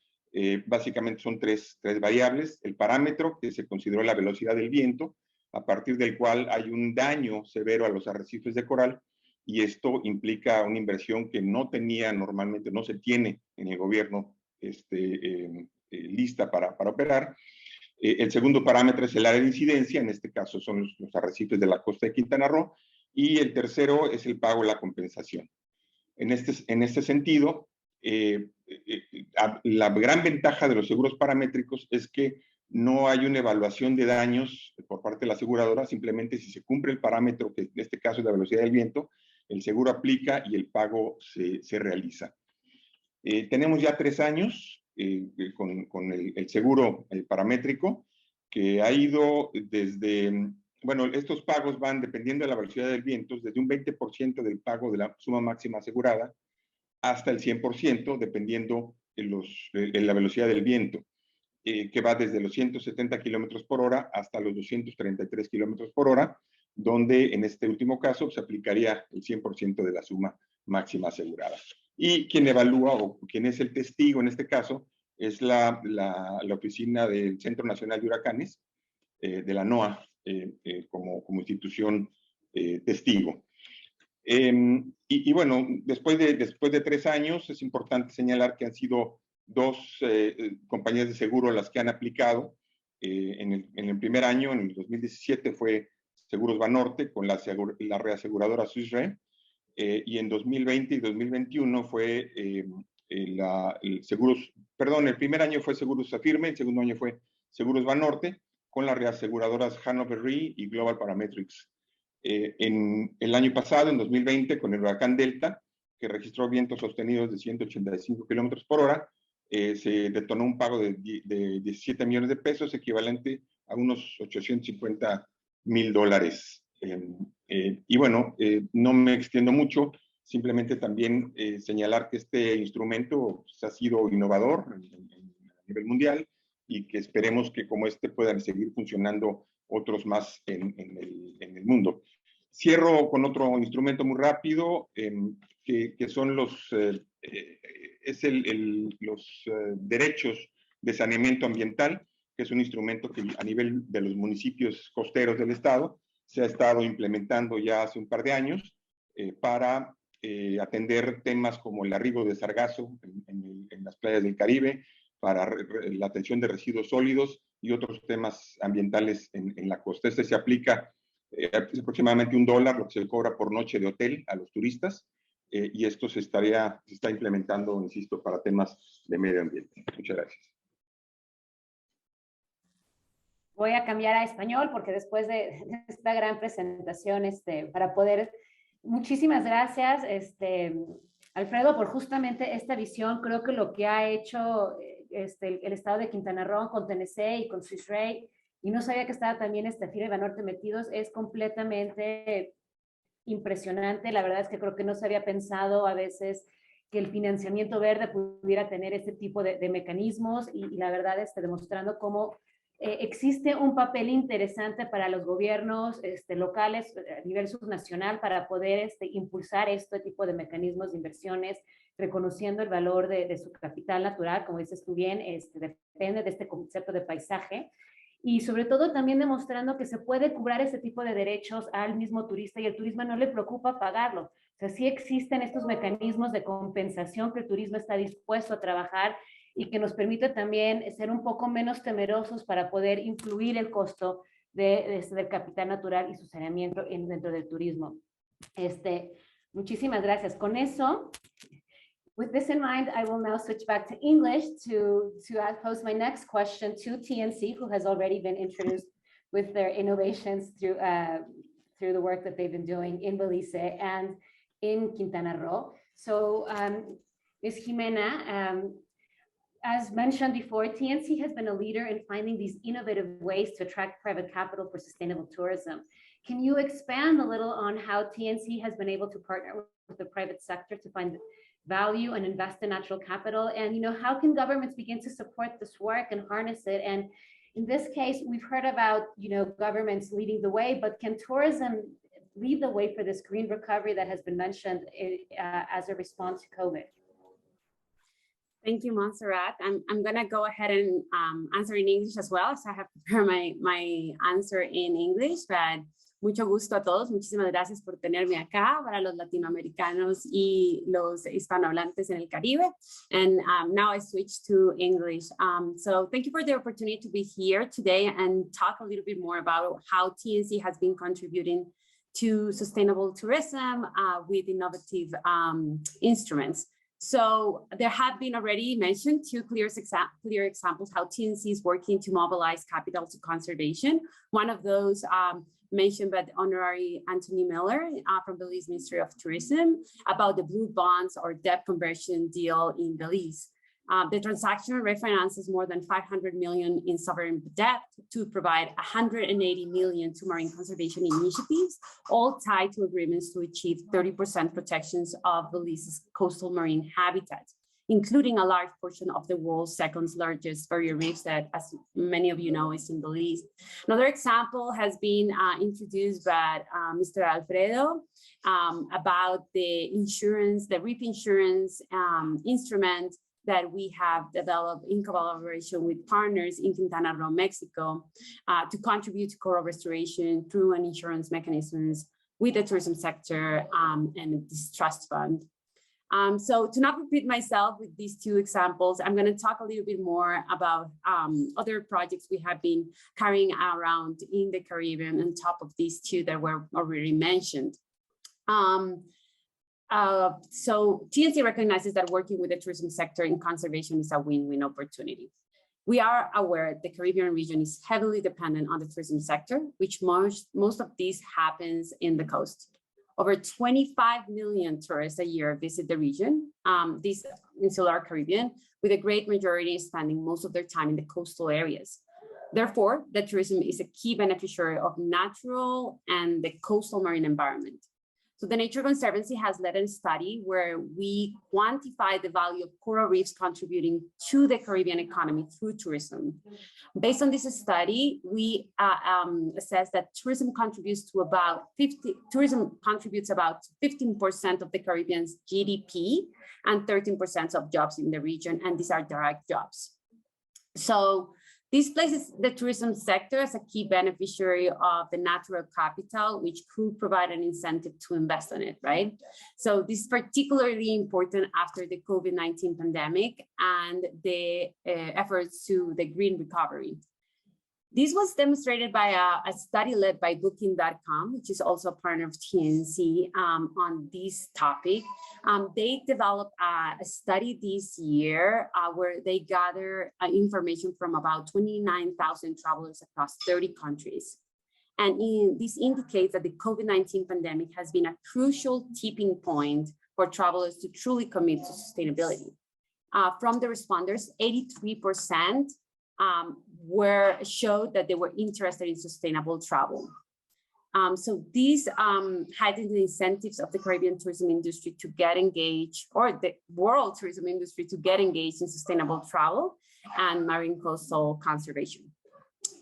Básicamente son tres variables. El parámetro, que se consideró la velocidad del viento, a partir del cual hay un daño severo a los arrecifes de coral, y esto implica una inversión que no se tiene en el gobierno lista para operar. El segundo parámetro es el área de incidencia, en este caso son los arrecifes de la costa de Quintana Roo, y el tercero es el pago de la compensación. En este sentido, la gran ventaja de los seguros paramétricos es que no hay una evaluación de daños por parte de la aseguradora, simplemente si se cumple el parámetro, que en este caso es la velocidad del viento, el seguro aplica y el pago se realiza. Tenemos ya 3 años con el seguro paramétrico, que ha ido desde bueno, estos pagos van dependiendo de la velocidad del viento, desde un 20% del pago de la suma máxima asegurada hasta el 100%, dependiendo de la velocidad del viento, que va desde los 170 kilómetros por hora hasta los 233 kilómetros por hora, donde en este último caso se aplicaría el 100% de la suma máxima asegurada. Y quien evalúa o quien es el testigo en este caso es la oficina del Centro Nacional de Huracanes, de la NOAA, como institución testigo. Y bueno, después de 3 años es importante señalar que han sido 2 compañías de seguro las que han aplicado. En el primer año, en el 2017, fue Seguros Banorte con la reaseguradora Swiss Re, y en 2020 y 2021 fue el primer año fue Seguros Afirme, el segundo año fue Seguros Banorte con las reaseguradoras Hanover Re y Global Parametrics. En el año pasado, en 2020, con el huracán Delta, que registró vientos sostenidos de 185 kilómetros por hora, se detonó un pago de 17 millones de pesos, equivalente a unos $850,000. Y bueno, no me extiendo mucho, simplemente también señalar que este instrumento pues, ha sido innovador a nivel mundial y que esperemos que como este puedan seguir funcionando otros más en el mundo. Cierro con otro instrumento muy rápido, que son los derechos de saneamiento ambiental, que es un instrumento que a nivel de los municipios costeros del estado se ha estado implementando ya hace un par de años para atender temas como el arribo de sargazo en las playas del Caribe, para la atención de residuos sólidos y otros temas ambientales en la costa. Este se aplica aproximadamente $1 lo que se cobra por noche de hotel a los turistas, y esto se está implementando, insisto, para temas de medio ambiente. Muchas gracias. Voy a cambiar a español porque después de esta gran presentación, para poder, muchísimas gracias, Alfredo, por justamente esta visión. Creo que lo que ha hecho el estado de Quintana Roo con TNC y con Swiss Re, y no sabía que estaba también FIRA y Banorte metidos, es completamente impresionante. La verdad es que creo que no se había pensado a veces que el financiamiento verde pudiera tener este tipo de mecanismos, y la verdad demostrando cómo existe un papel interesante para los gobiernos locales a nivel subnacional para poder impulsar este tipo de mecanismos de inversiones, reconociendo el valor de su capital natural, como dices tú bien, depende de este concepto de paisaje, y sobre todo también demostrando que se puede cobrar ese tipo de derechos al mismo turista y el turismo no le preocupa pagarlo. O sea, sí existen estos mecanismos de compensación que el turismo está dispuesto a trabajar y que nos permite también ser un poco menos temerosos para poder influir el costo del capital natural y su saneamiento dentro del turismo. Muchísimas gracias. Con eso, with this in mind, I will now switch back to English to pose my next question to TNC, who has already been introduced with their innovations through the work that they've been doing in Belize and in Quintana Roo. So, Ms. Jimena, as mentioned before, TNC has been a leader in finding these innovative ways to attract private capital for sustainable tourism. Can you expand a little on how TNC has been able to partner with the private sector to find value and invest in natural capital? And how can governments begin to support this work and harness it? And in this case, we've heard about governments leading the way, but can tourism lead the way for this green recovery that has been mentioned as a response to COVID? Thank you, Montserrat. I'm going to go ahead and answer in English as well. So I have prepared my answer in English, but mucho gusto a todos. Muchísimas gracias por tenerme acá para los latinoamericanos y los hispanohablantes en el Caribe. And now I switch to English. So thank you for the opportunity to be here today and talk a little bit more about how TNC has been contributing to sustainable tourism with innovative instruments. So there have been already mentioned 2 clear examples how TNC is working to mobilize capital to conservation. One of those mentioned by the Honorary Anthony Miller from Belize Ministry of Tourism about the blue bonds or debt conversion deal in Belize. The transaction refinances more than 500 million in sovereign debt to provide 180 million to marine conservation initiatives, all tied to agreements to achieve 30% protections of Belize's coastal marine habitats, including a large portion of the world's second largest barrier reefs that, as many of you know, is in Belize. Another example has been introduced by Mr. Alfredo about the insurance, the reef insurance instrument that we have developed in collaboration with partners in Quintana Roo, Mexico, to contribute to coral restoration through an insurance mechanisms with the tourism sector and this trust fund. So to not repeat myself with these two examples, I'm going to talk a little bit more about other projects we have been carrying around in the Caribbean on top of these two that were already mentioned. So TNC recognizes that working with the tourism sector in conservation is a win-win opportunity. We are aware the Caribbean region is heavily dependent on the tourism sector, which most of these happens in the coast. Over 25 million tourists a year visit the region, this insular Caribbean, with a great majority spending most of their time in the coastal areas. Therefore, the tourism is a key beneficiary of natural and the coastal marine environment. So the Nature Conservancy has led a study where we quantify the value of coral reefs contributing to the Caribbean economy through tourism. Based on this study, we assess that tourism contributes about 15% of the Caribbean's GDP and 13% of jobs in the region, and these are direct jobs. So this places the tourism sector as a key beneficiary of the natural capital, which could provide an incentive to invest in it, right? So this is particularly important after the COVID-19 pandemic and the efforts to the green recovery. This was demonstrated by a study led by Booking.com, which is also a partner of TNC on this topic. They developed a study this year where they gather information from about 29,000 travelers across 30 countries. And this indicates that the COVID-19 pandemic has been a crucial tipping point for travelers to truly commit to sustainability. From the responders, 83% showed that they were interested in sustainable travel. So these heightened the incentives of the Caribbean tourism industry to get engaged, or the world tourism industry to get engaged in sustainable travel and marine coastal conservation.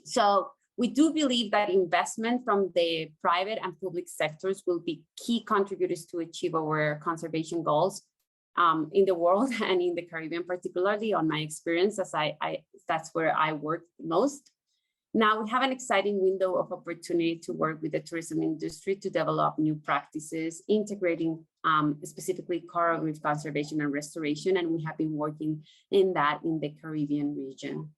So we do believe that investment from the private and public sectors will be key contributors to achieve our conservation goals in the world and in the Caribbean, particularly on my experience, as that's where I work most. Now we have an exciting window of opportunity to work with the tourism industry to develop new practices, integrating specifically coral reef conservation and restoration, and we have been working in that in the Caribbean region.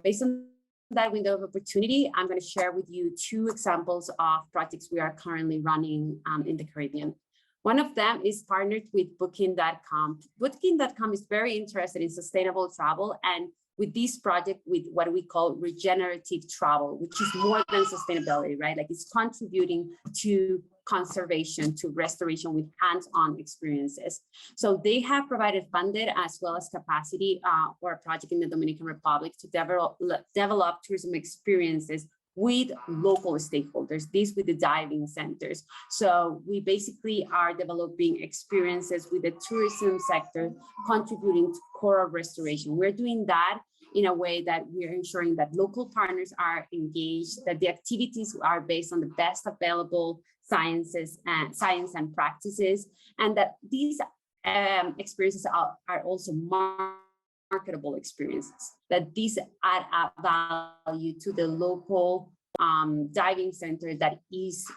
Based on that window of opportunity, I'm going to share with you two examples of projects we are currently running in the Caribbean. One of them is partnered with Booking.com. Booking.com is very interested in sustainable travel, and with this project with what we call regenerative travel, which is more than sustainability, right? Like it's contributing to conservation, to restoration with hands-on experiences. So they have provided funded as well as capacity for a project in the Dominican Republic to develop tourism experiences with local stakeholders, this with the diving centers. So we basically are developing experiences with the tourism sector contributing to coral restoration. We're doing that in a way that we're ensuring that local partners are engaged, that the activities are based on the best available science and practices, and that these experiences are also marketable experiences, that these add up value to the local diving center that is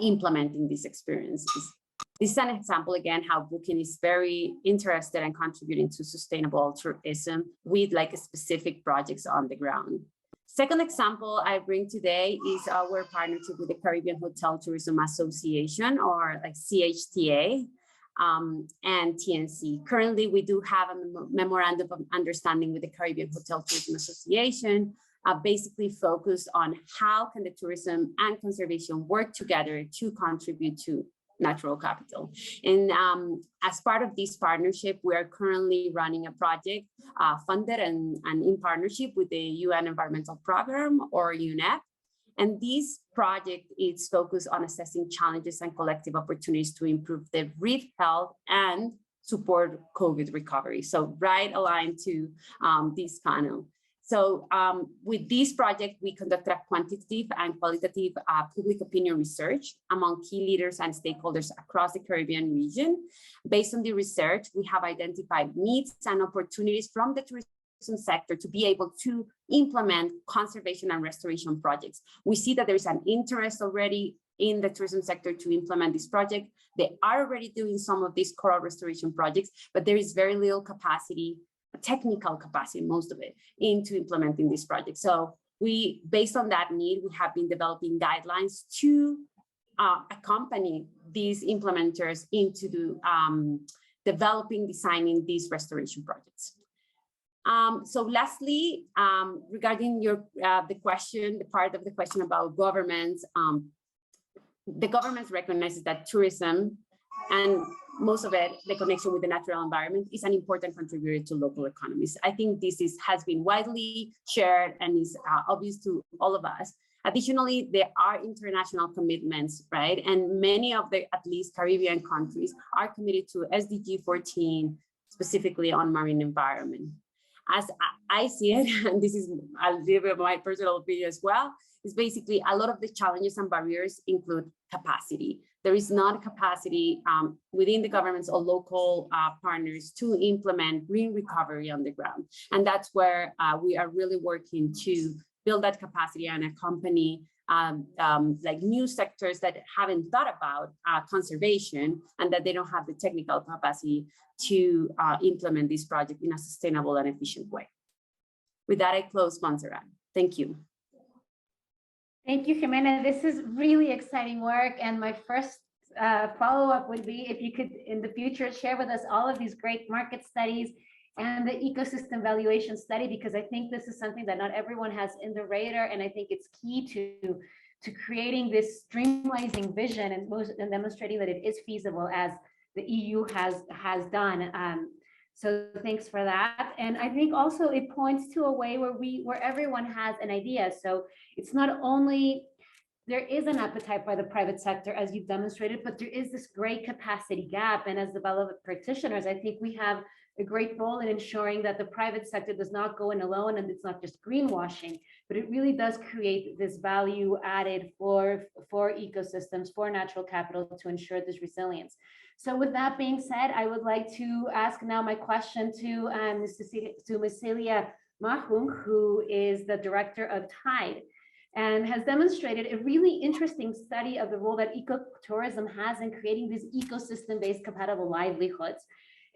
implementing these experiences. This is an example, again, how Booking is very interested in contributing to sustainable tourism with like specific projects on the ground. Second example I bring today is our partnership with the Caribbean Hotel Tourism Association, or like CHTA, and TNC. Currently, we do have a memorandum of understanding with the Caribbean Hotel Tourism Association, basically focused on how can the tourism and conservation work together to contribute to natural capital. And as part of this partnership, we are currently running a project funded and in partnership with the UN Environmental Program, or UNEP. And this project is focused on assessing challenges and collective opportunities to improve the reef health and support COVID recovery. So right aligned to this panel. So with this project, we conducted a quantitative and qualitative public opinion research among key leaders and stakeholders across the Caribbean region. Based on the research, we have identified needs and opportunities from the tourism sector to be able to implement conservation and restoration projects. We see that there is an interest already in the tourism sector to implement this project. They are already doing some of these coral restoration projects, but there is very little capacity, technical capacity, most of it, into implementing this project. So we, based on that need, we have been developing guidelines to accompany these implementers into the, developing, designing these restoration projects. So lastly, regarding your the question, the part of the question about governments, the government recognizes that tourism, and most of it, the connection with the natural environment, is an important contributor to local economies. I think this has been widely shared and is obvious to all of us. Additionally, there are international commitments, right? And many of the, at least Caribbean countries, are committed to SDG 14, specifically on marine environment. As I see it, and this is a little bit of my personal opinion as well, is basically a lot of the challenges and barriers include capacity. There is not capacity within the governments or local partners to implement green recovery on the ground. And that's where we are really working to build that capacity and accompany like new sectors that haven't thought about conservation and that they don't have the technical capacity to implement this project in a sustainable and efficient way. With that, I close, Montserrat. Thank you. Thank you, Jimena. This is really exciting work. And my first follow-up would be if you could, in the future, share with us all of these great market studies and the ecosystem valuation study, because I think this is something that not everyone has in the radar. And I think it's key to creating this streamlining vision and demonstrating that it is feasible, as the EU has done. So thanks for that. And I think also it points to a way where everyone has an idea. So it's not only, there is an appetite by the private sector, as you've demonstrated, but there is this great capacity gap. And as development practitioners, I think we have a great role in ensuring that the private sector does not go in alone, and it's not just greenwashing, but it really does create this value added for ecosystems, for natural capital, to ensure this resilience. So with that being said, I would like to ask now my question to Ms. Celia Mahung, who is the director of TIDE, and has demonstrated a really interesting study of the role that ecotourism has in creating these ecosystem-based compatible livelihoods,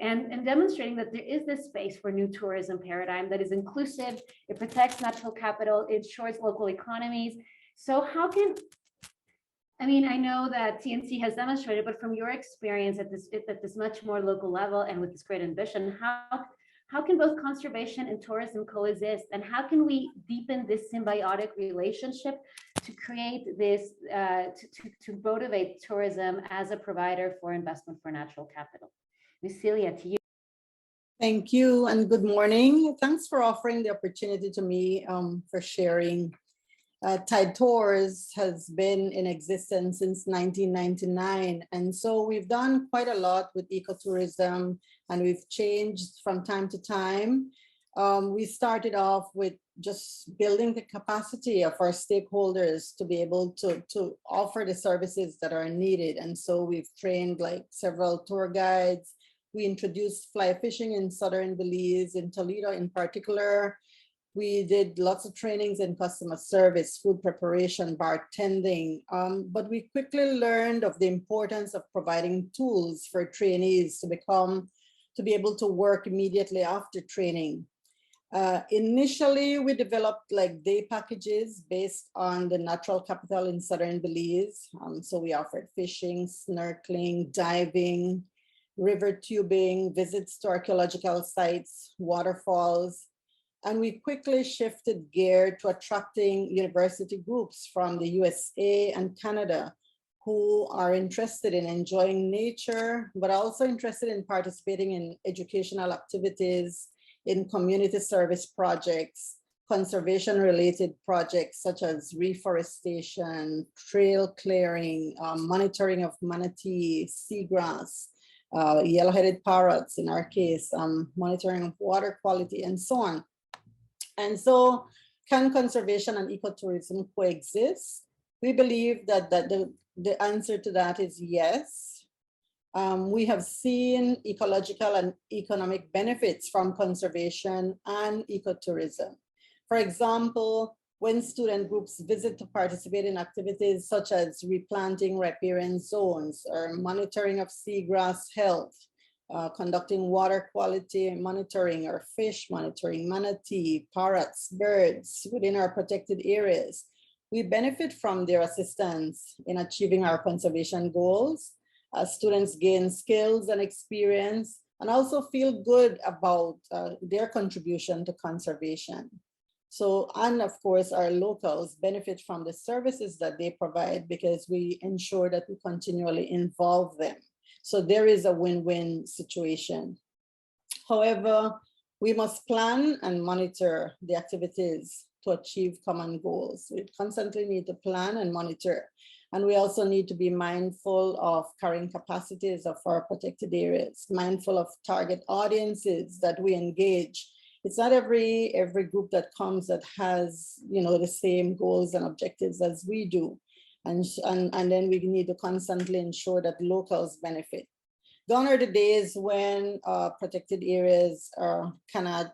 and demonstrating that there is this space for new tourism paradigm that is inclusive, it protects natural capital, it ensures local economies. So how can, I mean, I know that TNC has demonstrated, but from your experience at this much more local level and with this great ambition, how can both conservation and tourism coexist? And how can we deepen this symbiotic relationship to create this, to motivate tourism as a provider for investment for natural capital? Ms. Celia, to you. Thank you and good morning. Thanks for offering the opportunity to me for sharing. Tide Tours has been in existence since 1999. And so we've done quite a lot with ecotourism, and we've changed from time to time. We started off with just building the capacity of our stakeholders to be able to offer the services that are needed. And so we've trained like several tour guides. We introduced fly fishing in southern Belize, in Toledo in particular. We did lots of trainings in customer service, food preparation, bartending, but we quickly learned of the importance of providing tools for trainees to be able to work immediately after training. Initially, we developed like day packages based on the natural capital in southern Belize. So we offered fishing, snorkeling, diving, river tubing, visits to archaeological sites, waterfalls. And we quickly shifted gear to attracting university groups from the USA and Canada who are interested in enjoying nature, but also interested in participating in educational activities, in community service projects, conservation-related projects such as reforestation, trail clearing, monitoring of manatee, seagrass, yellow-headed parrots in our case, monitoring of water quality, and so on. And so, can conservation and ecotourism coexist? We believe that the answer to that is yes. We have seen ecological and economic benefits from conservation and ecotourism. For example, when student groups visit to participate in activities such as replanting riparian zones or monitoring of seagrass health, conducting water quality monitoring or fish monitoring, manatee, parrots, birds within our protected areas, we benefit from their assistance in achieving our conservation goals. Students gain skills and experience and also feel good about their contribution to conservation. So, and of course, our locals benefit from the services that they provide because we ensure that we continually involve them. So there is a win-win situation. However, we must plan and monitor the activities to achieve common goals. We constantly need to plan and monitor. And we also need to be mindful of carrying capacities of our protected areas, mindful of target audiences that we engage. It's not every group that comes that has, you know, the same goals and objectives as we do. And then we need to constantly ensure that locals benefit. Gone are the days when protected areas cannot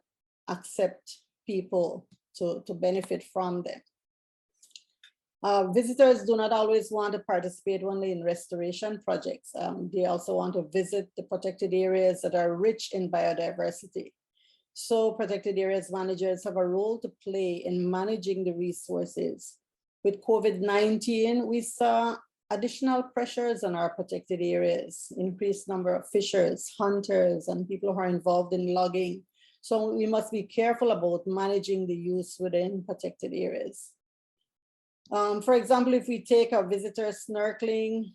accept people to benefit from them. Visitors do not always want to participate only in restoration projects. They also want to visit the protected areas that are rich in biodiversity. So protected areas managers have a role to play in managing the resources. With COVID-19, we saw additional pressures on our protected areas, increased number of fishers, hunters, and people who are involved in logging. So we must be careful about managing the use within protected areas. For example, if we take a visitor snorkeling,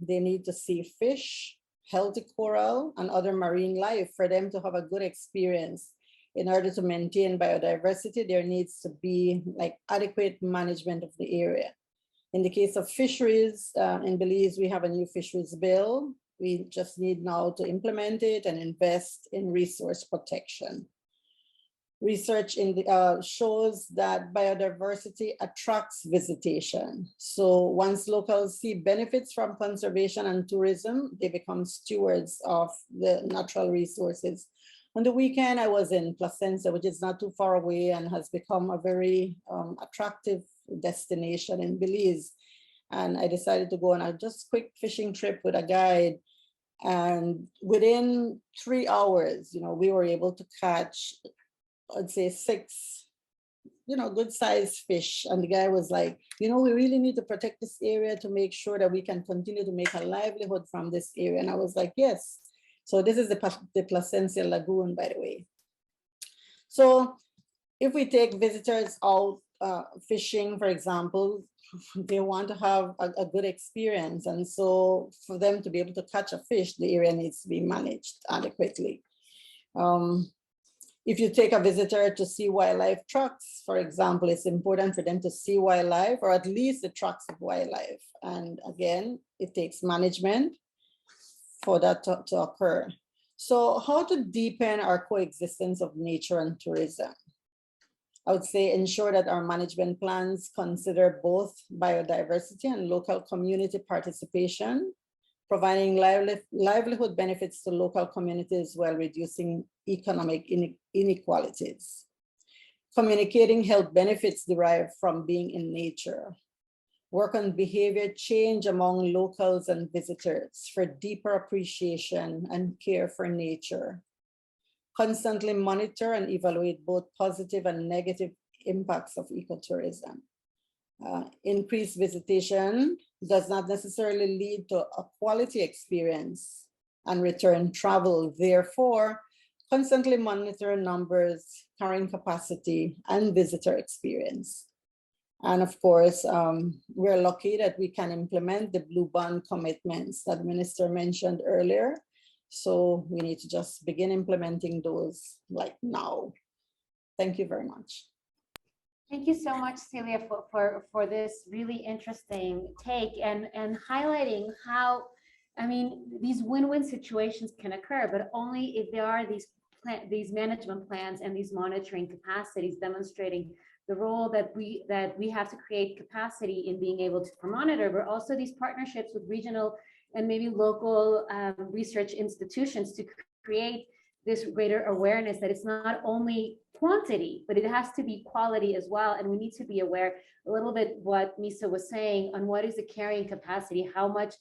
they need to see fish, healthy coral, and other marine life for them to have a good experience. In order to maintain biodiversity, there needs to be like adequate management of the area. In the case of fisheries, in Belize, we have a new fisheries bill. We just need now to implement it and invest in resource protection. Research shows that biodiversity attracts visitation. So once locals see benefits from conservation and tourism, they become stewards of the natural resources. On the weekend, I was in Placentia, which is not too far away and has become a very attractive destination in Belize. And I decided to go on a just quick fishing trip with a guide. And within 3 hours, you know, we were able to catch, I'd say 6, you know, good sized fish. And the guy was like, you know, we really need to protect this area to make sure that we can continue to make a livelihood from this area. And I was like, yes. So this is the Placentia Lagoon, by the way. So if we take visitors out fishing, for example, they want to have a good experience. And so for them to be able to catch a fish, the area needs to be managed adequately. If you take a visitor to see wildlife tracks, for example, it's important for them to see wildlife or at least the tracks of wildlife. And again, it takes management for that to occur. So how to deepen our coexistence of nature and tourism? I would say ensure that our management plans consider both biodiversity and local community participation, providing livelihood benefits to local communities while reducing economic inequalities. Communicating health benefits derived from being in nature. Work on behavior change among locals and visitors for deeper appreciation and care for nature. Constantly monitor and evaluate both positive and negative impacts of ecotourism. Increased visitation does not necessarily lead to a quality experience and return travel. Therefore, constantly monitor numbers, carrying capacity, and visitor experience. And of course, we're lucky that we can implement the Blue Bond commitments that the Minister mentioned earlier. So we need to just begin implementing those like now. Thank you very much. Thank you so much, Celia, for this really interesting take and highlighting how, I mean, these win-win situations can occur, but only if there are these management plans and these monitoring capacities demonstrating the role that we have to create capacity in being able to monitor, but also these partnerships with regional and maybe local research institutions to create this greater awareness that it's not only quantity, but it has to be quality as well. And we need to be aware a little bit what Misa was saying on what is the carrying capacity, how much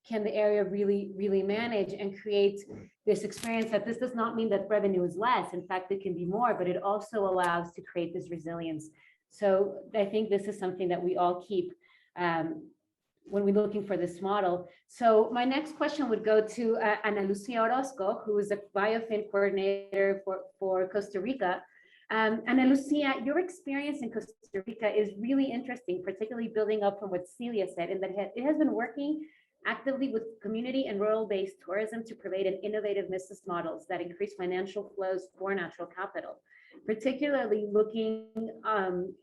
can the area really manage and create this experience that this does not mean that revenue is less. In fact, it can be more, but it also allows to create this resilience. So I think this is something that we all keep when we're looking for this model. So my next question would go to Ana Lucia Orozco, who is a biofin coordinator for Costa Rica. Ana Lucia, your experience in Costa Rica is really interesting, particularly building up from what Celia said, in that it has been working actively with community and rural-based tourism to create an innovative business models that increase financial flows for natural capital, particularly looking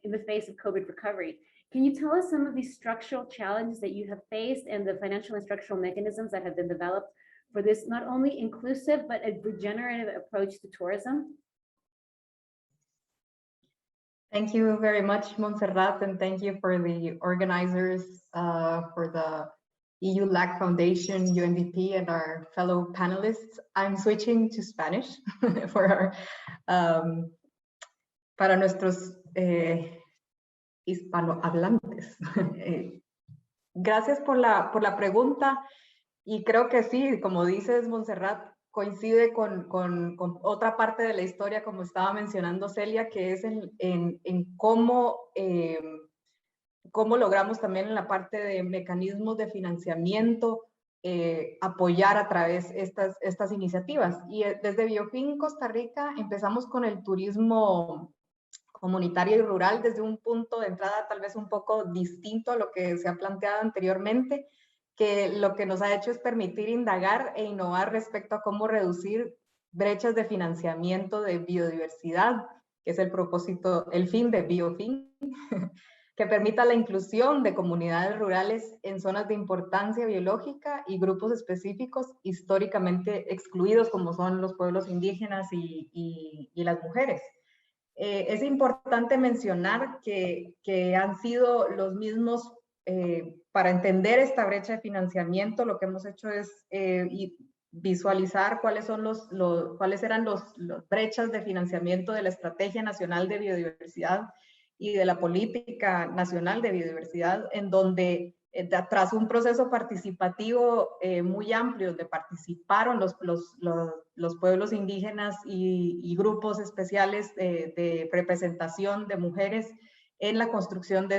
in the face of COVID recovery. Can you tell us some of these structural challenges that you have faced and the financial and structural mechanisms that have been developed for this not only inclusive, but a regenerative approach to tourism? Thank you very much, Montserrat, and thank you for the organizers, for the EU-LAC Foundation, UNDP, and our fellow panelists. I'm switching to Spanish for our, para nuestros hispanohablantes. Gracias por la pregunta, y creo que sí, como dices, Montserrat, coincide con otra parte de la historia, como estaba mencionando Celia, que es en cómo logramos también en la parte de mecanismos de financiamiento apoyar a través estas iniciativas. Y desde Biofin Costa Rica empezamos con el turismo comunitario y rural desde un punto de entrada tal vez un poco distinto a lo que se ha planteado anteriormente, que lo que nos ha hecho es permitir indagar e innovar respecto a cómo reducir brechas de financiamiento de biodiversidad, que es el propósito, el fin de Biofin, que permita la inclusión de comunidades rurales en zonas de importancia biológica y grupos específicos históricamente excluidos, como son los pueblos indígenas y las mujeres. Es importante mencionar que han sido los mismos, para entender esta brecha de financiamiento, lo que hemos hecho es visualizar cuáles eran las brechas de financiamiento de la Estrategia Nacional de Biodiversidad y de la Política Nacional de Biodiversidad, en donde tras un proceso participativo muy amplio, donde participaron los pueblos indígenas y grupos especiales de representación de mujeres en la construcción de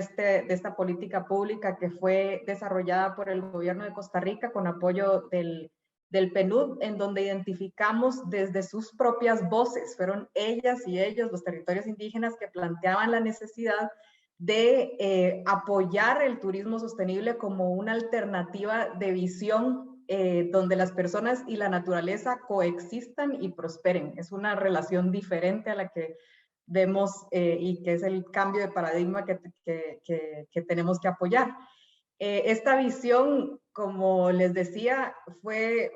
esta política pública que fue desarrollada por el gobierno de Costa Rica con apoyo del PNUD, en donde identificamos desde sus propias voces, fueron ellas y ellos, los territorios indígenas, que planteaban la necesidad de apoyar el turismo sostenible como una alternativa de visión donde las personas y la naturaleza coexistan y prosperen. Es una relación diferente a la que vemos y que es el cambio de paradigma que tenemos que apoyar. Esta visión, como les decía, fue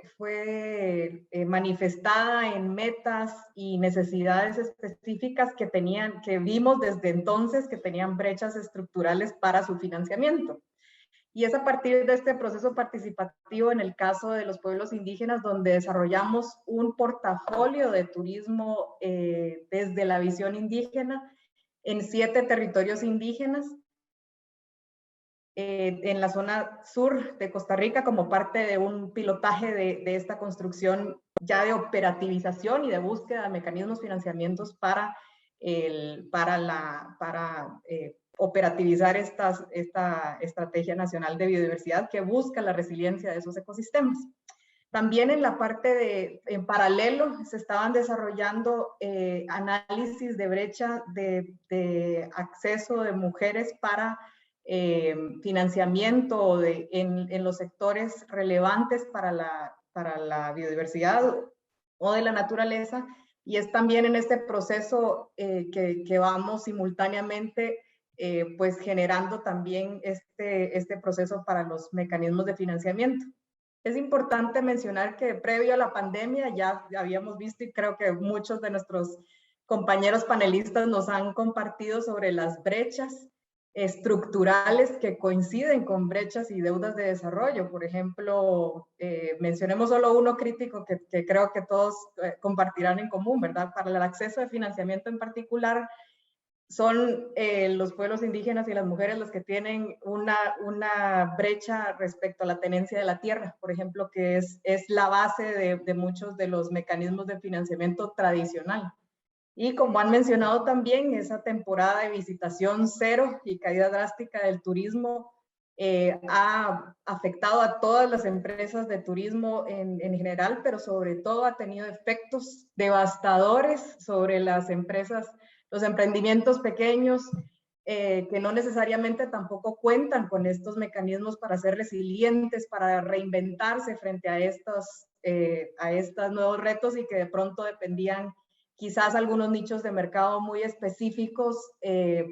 manifestada en metas y necesidades específicas que vimos desde entonces que tenían brechas estructurales para su financiamiento. Y es a partir de este proceso participativo en el caso de los pueblos indígenas donde desarrollamos un portafolio de turismo desde la visión indígena en 7 territorios indígenas en la zona sur de Costa Rica como parte de un pilotaje de esta construcción ya de operativización y de búsqueda de mecanismos financiamientos para operativizar esta Estrategia Nacional de Biodiversidad que busca la resiliencia de esos ecosistemas. También en la parte en paralelo, se estaban desarrollando análisis de brecha de acceso de mujeres para financiamiento en los sectores relevantes para la biodiversidad o de la naturaleza, y es también en este proceso que vamos simultáneamente pues generando también este proceso para los mecanismos de financiamiento. Es importante mencionar que previo a la pandemia ya habíamos visto, y creo que muchos de nuestros compañeros panelistas nos han compartido sobre las brechas estructurales que coinciden con brechas y deudas de desarrollo. Por ejemplo, mencionemos solo uno crítico que creo que todos compartirán en común, ¿verdad? Para el acceso de financiamiento en particular, son los pueblos indígenas y las mujeres los que tienen una brecha respecto a la tenencia de la tierra, por ejemplo, que es la base de muchos de los mecanismos de financiamiento tradicional. Y como han mencionado también, esa temporada de visitación cero y caída drástica del turismo ha afectado a todas las empresas de turismo en general, pero sobre todo ha tenido efectos devastadores sobre las empresas, los emprendimientos pequeños, que no necesariamente tampoco cuentan con estos mecanismos para ser resilientes, para reinventarse frente a estos nuevos retos, y que de pronto dependían quizás algunos nichos de mercado muy específicos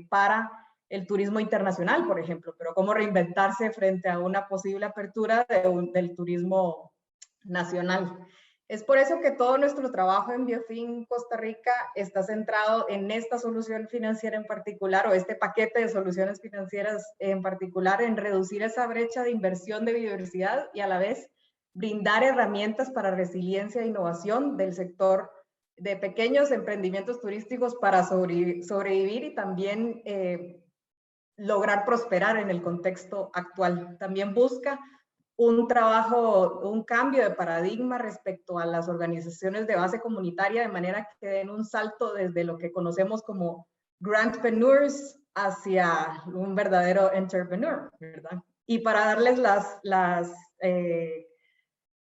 para el turismo internacional, por ejemplo, pero cómo reinventarse frente a una posible apertura del turismo nacional. Es por eso que todo nuestro trabajo en Biofin Costa Rica está centrado en esta solución financiera en particular, o este paquete de soluciones financieras en particular, en reducir esa brecha de inversión de biodiversidad y a la vez brindar herramientas para resiliencia e innovación del sector de pequeños emprendimientos turísticos para sobrevivir y también lograr prosperar en el contexto actual. También busca un cambio de paradigma respecto a las organizaciones de base comunitaria, de manera que den un salto desde lo que conocemos como grantpreneurs hacia un verdadero entrepreneur, ¿verdad? Y para darles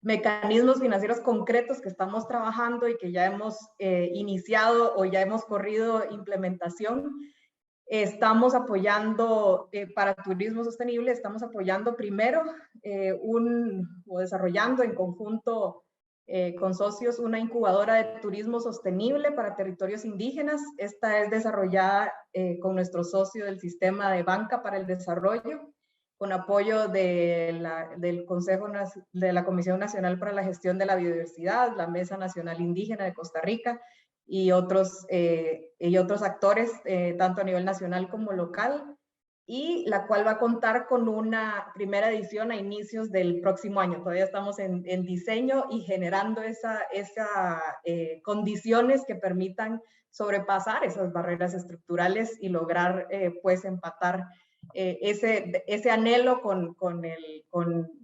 mecanismos financieros concretos que estamos trabajando y que ya hemos iniciado o ya hemos corrido implementación, estamos apoyando para turismo sostenible, estamos apoyando primero o desarrollando en conjunto con socios una incubadora de turismo sostenible para territorios indígenas. Esta es desarrollada con nuestro socio del Sistema de Banca para el Desarrollo, con apoyo del Consejo de la Comisión Nacional para la Gestión de la Biodiversidad, la Mesa Nacional Indígena de Costa Rica y otros actores, tanto a nivel nacional como local, y la cual va a contar con una primera edición a inicios del próximo año. Todavía estamos en diseño y generando esas condiciones que permitan sobrepasar esas barreras estructurales y lograr pues empatar ese anhelo con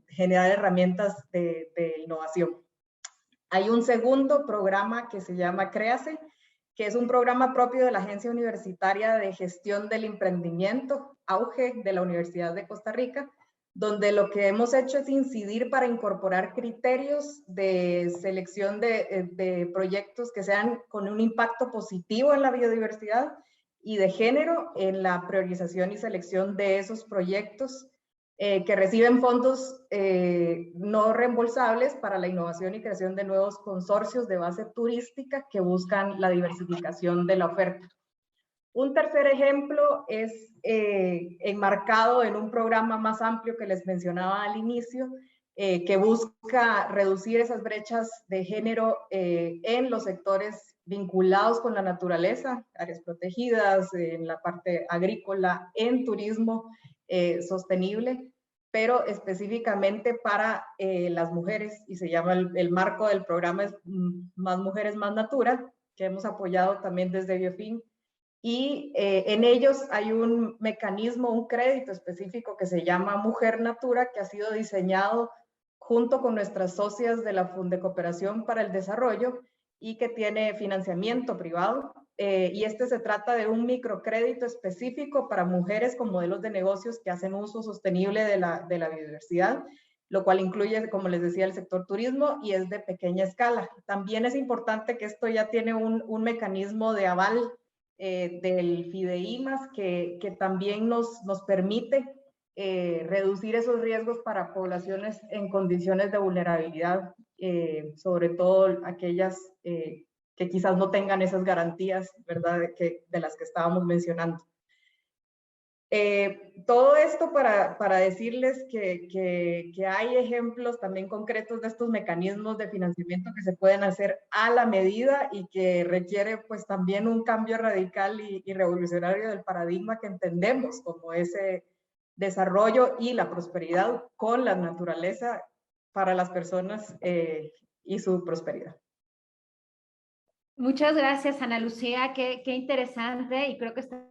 generar herramientas de innovación. Hay un segundo programa que se llama Créase, que es un programa propio de la Agencia Universitaria de Gestión del Emprendimiento, AUGE, de la Universidad de Costa Rica, donde lo que hemos hecho es incidir para incorporar criterios de selección de proyectos que sean con un impacto positivo en la biodiversidad y de género en la priorización y selección de esos proyectos que reciben fondos no reembolsables para la innovación y creación de nuevos consorcios de base turística que buscan la diversificación de la oferta. Un tercer ejemplo es enmarcado en un programa más amplio que les mencionaba al inicio, que busca reducir esas brechas de género en los sectores vinculados con la naturaleza, áreas protegidas, en la parte agrícola, en turismo sostenible, pero específicamente para las mujeres, y se llama el marco del programa es Más Mujeres, Más Natura, que hemos apoyado también desde Biofin, y en ellos hay un mecanismo, un crédito específico que se llama Mujer Natura, que ha sido diseñado junto con nuestras socias de la Fundecooperación para el Desarrollo y que tiene financiamiento privado. Y se trata de un microcrédito específico para mujeres con modelos de negocios que hacen uso sostenible de la biodiversidad lo cual incluye, como les decía, el sector turismo y es de pequeña escala. También es importante que esto ya tiene un mecanismo de aval del FIDEIMAS que también nos permite reducir esos riesgos para poblaciones en condiciones de vulnerabilidad, sobre todo aquellas que quizás no tengan esas garantías, ¿verdad?, de las que estábamos mencionando. Todo esto para decirles que hay ejemplos también concretos de estos mecanismos de financiamiento que se pueden hacer a la medida y que requiere pues también un cambio radical y revolucionario del paradigma que entendemos como ese desarrollo y la prosperidad con la naturaleza para las personas y su prosperidad. Muchas gracias, Ana Lucía. Qué interesante, y creo que está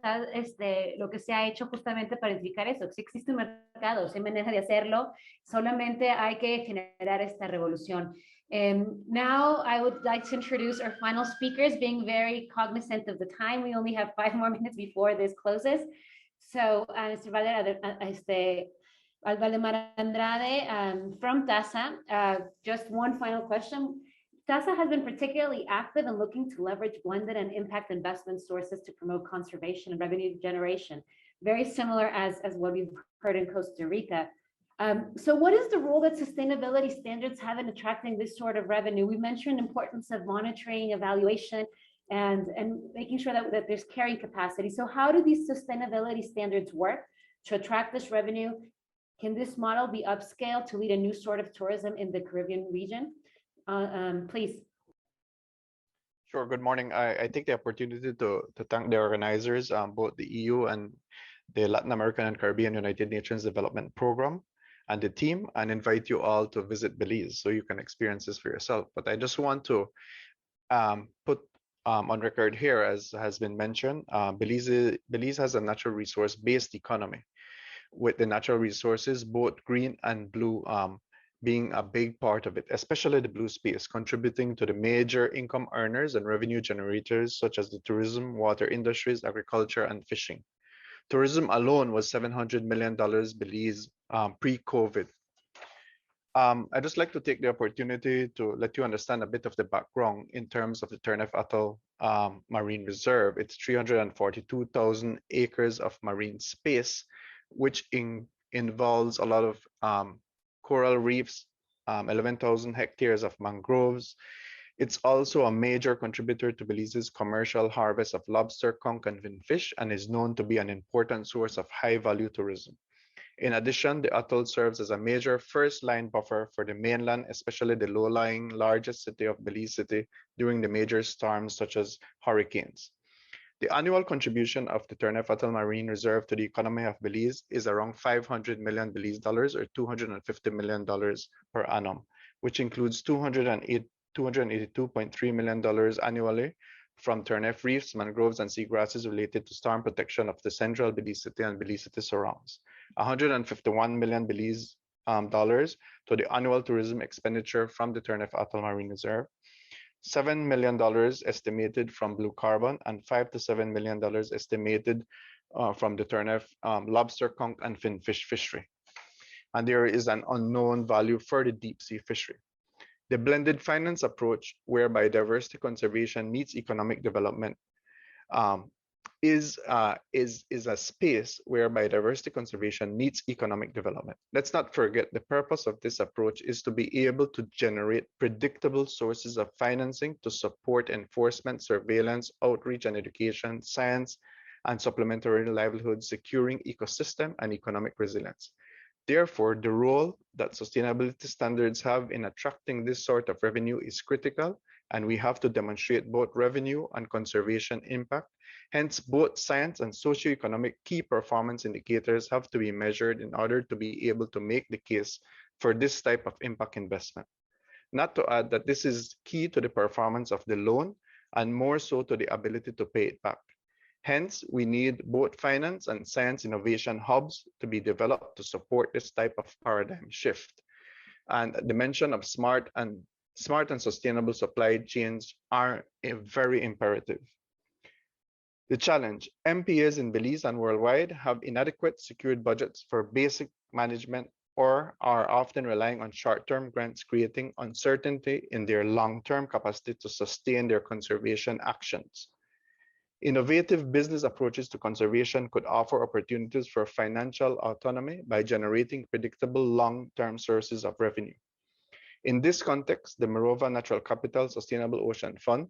lo que se ha hecho justamente para identificar eso. Si existe un mercado, si hay manera de hacerlo, solamente hay que generar esta revolución. Now, I would like to introduce our final speakers, being very cognizant of the time. We only have 5 more minutes before this closes. So, Mr. Valdemar Andrade from TASA, just one final question. TASA has been particularly active in looking to leverage blended and impact investment sources to promote conservation and revenue generation, very similar as what we've heard in Costa Rica. So what is the role that sustainability standards have in attracting this sort of revenue? We mentioned the importance of monitoring, evaluation, and making sure that there's carrying capacity. So how do these sustainability standards work to attract this revenue? Can this model be upscaled to lead a new sort of tourism in the Caribbean region? Please. Sure. Good morning. I take the opportunity to thank the organizers, both the EU and the Latin American and Caribbean United Nations Development Program, and the team, and invite you all to visit Belize so you can experience this for yourself. But I just want to put on record here, as has been mentioned, Belize has a natural resource-based economy, with the natural resources, both green and blue, being a big part of it, especially the blue space, contributing to the major income earners and revenue generators, such as the tourism, water industries, agriculture, and fishing. Tourism alone was $700 million Belize pre-COVID. I'd just like to take the opportunity to let you understand a bit of the background in terms of the Turnef Atoll Marine Reserve. It's 342,000 acres of marine space, which involves a lot of coral reefs, 11,000 hectares of mangroves. It's also a major contributor to Belize's commercial harvest of lobster, conch, and finfish, and is known to be an important source of high-value tourism. In addition, the atoll serves as a major first-line buffer for the mainland, especially the low-lying largest city of Belize City during the major storms such as hurricanes. The annual contribution of the Turnef Atoll Marine Reserve to the economy of Belize is around 500 million Belize dollars, or $250 million per annum, which includes $282.3 million annually from Turnef reefs, mangroves, and seagrasses related to storm protection of the central Belize City and Belize City surrounds. 151 million Belize dollars to the annual tourism expenditure from the Turnef Atoll Marine Reserve, $7 million estimated from blue carbon, and $5 to $7 million estimated from the Turnef lobster, conch, and finfish fishery. And there is an unknown value for the deep sea fishery. The blended finance approach, whereby diversity conservation meets economic development, is a space whereby diversity conservation meets economic development. Let's not forget, the purpose of this approach is to be able to generate predictable sources of financing to support enforcement, surveillance, outreach and education, science, and supplementary livelihoods, securing ecosystem and economic resilience. Therefore, the role that sustainability standards have in attracting this sort of revenue is critical, and we have to demonstrate both revenue and conservation impact. Hence, both science and socioeconomic key performance indicators have to be measured in order to be able to make the case for this type of impact investment. Not to add that this is key to the performance of the loan, and more so to the ability to pay it back. Hence, we need both finance and science innovation hubs to be developed to support this type of paradigm shift. And the mention of smart and sustainable supply chains are very imperative. The challenge: MPAs in Belize and worldwide have inadequate secured budgets for basic management or are often relying on short-term grants, creating uncertainty in their long-term capacity to sustain their conservation actions. Innovative business approaches to conservation could offer opportunities for financial autonomy by generating predictable long-term sources of revenue. In this context, the Morova Natural Capital Sustainable Ocean Fund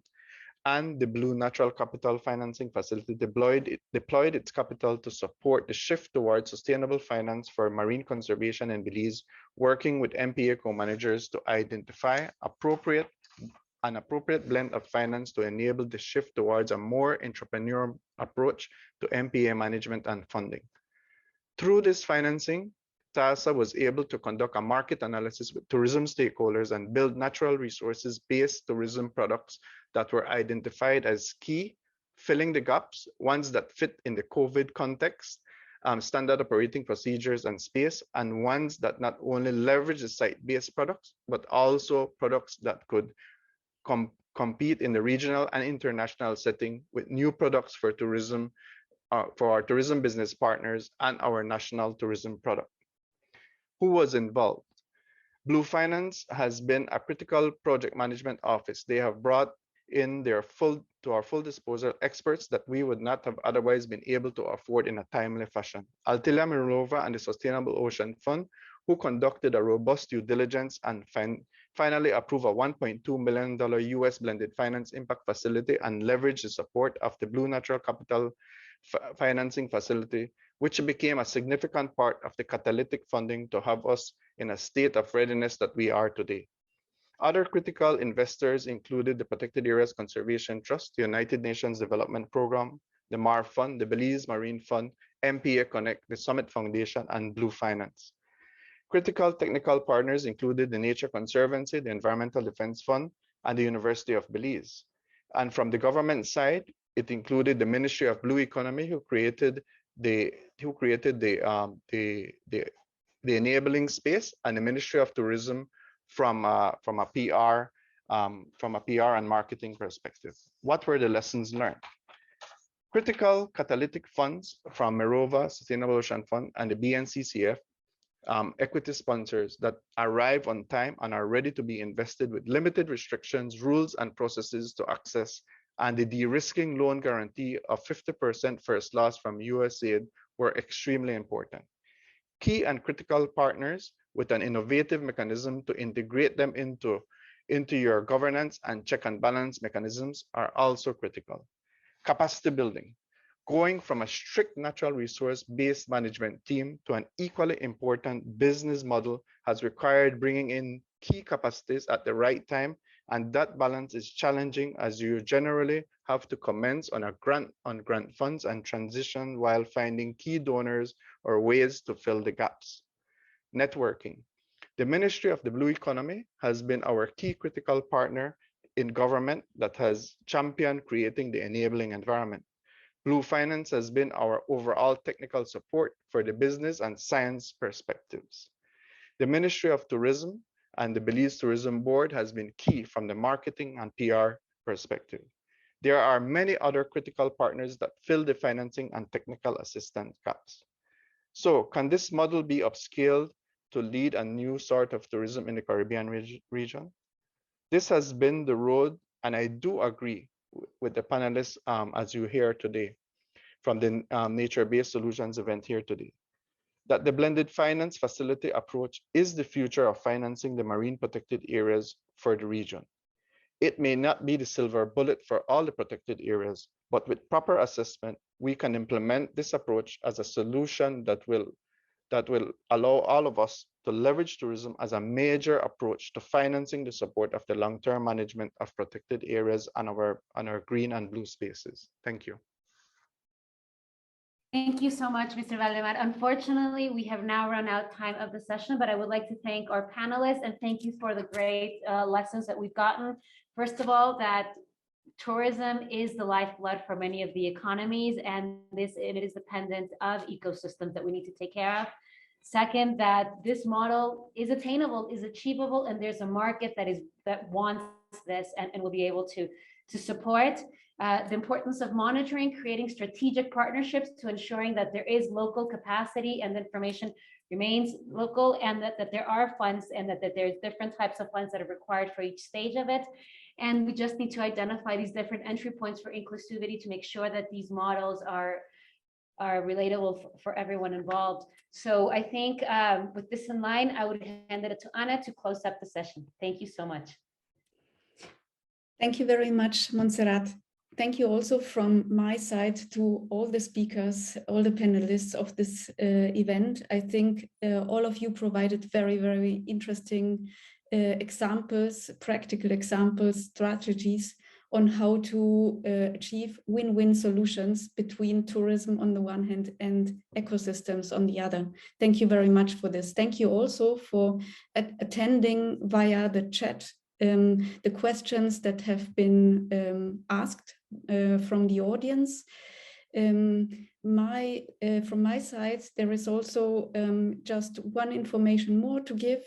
and the Blue Natural Capital Financing Facility deployed its capital to support the shift towards sustainable finance for marine conservation in Belize, working with MPA co-managers to identify an appropriate blend of finance to enable the shift towards a more entrepreneurial approach to MPA management and funding. Through this financing, TASA was able to conduct a market analysis with tourism stakeholders and build natural resources-based tourism products that were identified as key, filling the gaps, ones that fit in the COVID context, standard operating procedures and space, and ones that not only leverage the site-based products, but also products that could compete in the regional and international setting with new products for tourism, for our tourism business partners and our national tourism product. Who was involved? Blue Finance has been a critical project management office. They have brought in to our full disposal experts that we would not have otherwise been able to afford in a timely fashion. Altila Morova and the Sustainable Ocean Fund, who conducted a robust due diligence and finally approved a $1.2 million US blended finance impact facility and leveraged the support of the Blue Natural Capital Financing Facility, which became a significant part of the catalytic funding to have us in a state of readiness that we are today. Other critical investors included the Protected Areas Conservation Trust, the United Nations Development Program, the MAR Fund, the Belize Marine Fund, MPA Connect, the Summit Foundation, and Blue Finance. Critical technical partners included the Nature Conservancy, the Environmental Defense Fund, and the University of Belize. And from the government side, it included the Ministry of Blue Economy, who created the enabling space, and the Ministry of Tourism from a PR and marketing perspective. What were the lessons learned? Critical catalytic funds from Morova Sustainable Ocean Fund and the BNCCF, equity sponsors that arrive on time and are ready to be invested with limited restrictions, rules, and processes to access, and the de-risking loan guarantee of 50% first loss from USAID were extremely important. Key and critical partners with an innovative mechanism to integrate them into your governance and check and balance mechanisms are also critical. Capacity building. Going from a strict natural resource-based management team to an equally important business model has required bringing in key capacities at the right time, and that balance is challenging as you generally have to commence on grant funds and transition while finding key donors or ways to fill the gaps. Networking. The Ministry of the Blue Economy has been our key critical partner in government that has championed creating the enabling environment. Blue Finance has been our overall technical support for the business and science perspectives. The Ministry of Tourism and the Belize Tourism Board has been key from the marketing and PR perspective. There are many other critical partners that fill the financing and technical assistance gaps. So can this model be upscaled to lead a new sort of tourism in the Caribbean region? This has been the road, and I do agree with the panelists as you hear today from the Nature-Based Solutions event here today, that the blended finance facility approach is the future of financing the marine protected areas for the region. It may not be the silver bullet for all the protected areas, but with proper assessment, we can implement this approach as a solution that will allow all of us to leverage tourism as a major approach to financing the support of the long-term management of protected areas on our green and blue spaces. Thank you. Thank you so much, Mr. Valdemar. Unfortunately, we have now run out of time of the session, but I would like to thank our panelists and thank you for the great lessons that we've gotten. First of all, that tourism is the lifeblood for many of the economies, and it is dependent of ecosystems that we need to take care of. Second, that this model is attainable, is achievable, and there's a market that wants this and will be able to support. The importance of monitoring, creating strategic partnerships to ensuring that there is local capacity and information remains local, and that there are funds, and that there's different types of funds that are required for each stage of it. And we just need to identify these different entry points for inclusivity to make sure that these models are relatable for everyone involved. So I think with this in mind, I would hand it to Anna to close up the session. Thank you so much. Thank you very much, Montserrat. Thank you also from my side to all the speakers, all the panelists of this event. I think all of you provided very, very interesting examples, practical examples, strategies on how to achieve win-win solutions between tourism on the one hand and ecosystems on the other. Thank you very much for this. Thank you also for attending via the chat the questions that have been asked from the audience. From my side, there is also just one information more to give.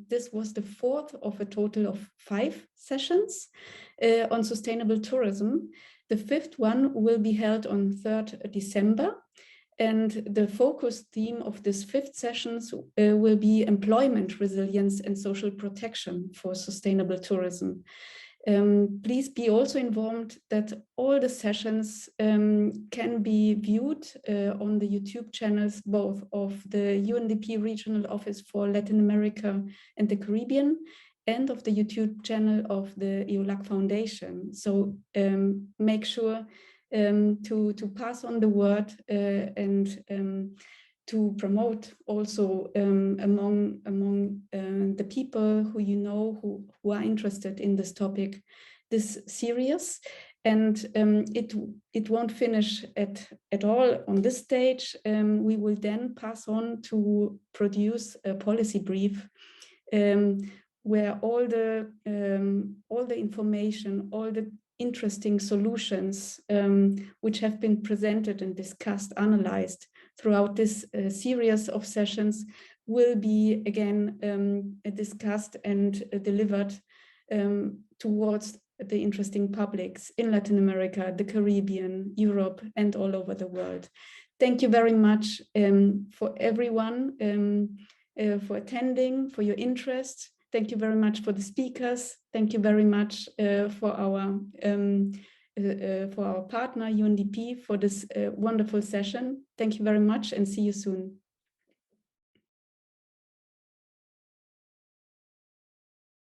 This was the fourth of a total of 5 sessions on sustainable tourism. The 5th one will be held on 3rd December. And the focus theme of this 5th sessions will be employment resilience and social protection for sustainable tourism. Please be also informed that all the sessions can be viewed on the YouTube channels, both of the UNDP Regional Office for Latin America and the Caribbean, and of the YouTube channel of the EU-LAC Foundation. So make sure to pass on the word and to promote also among the people who you know who are interested in this topic, this series. And it won't finish at all on this stage. We will then pass on to produce a policy brief where all the information, all the interesting solutions which have been presented and discussed, analyzed throughout this series of sessions will be again discussed and delivered towards the interesting publics in Latin America, the Caribbean, Europe, and all over the world. Thank you very much for everyone for attending, for your interest. Thank you very much for the speakers. Thank you very much for our partner UNDP for this wonderful session. Thank you very much and see you soon.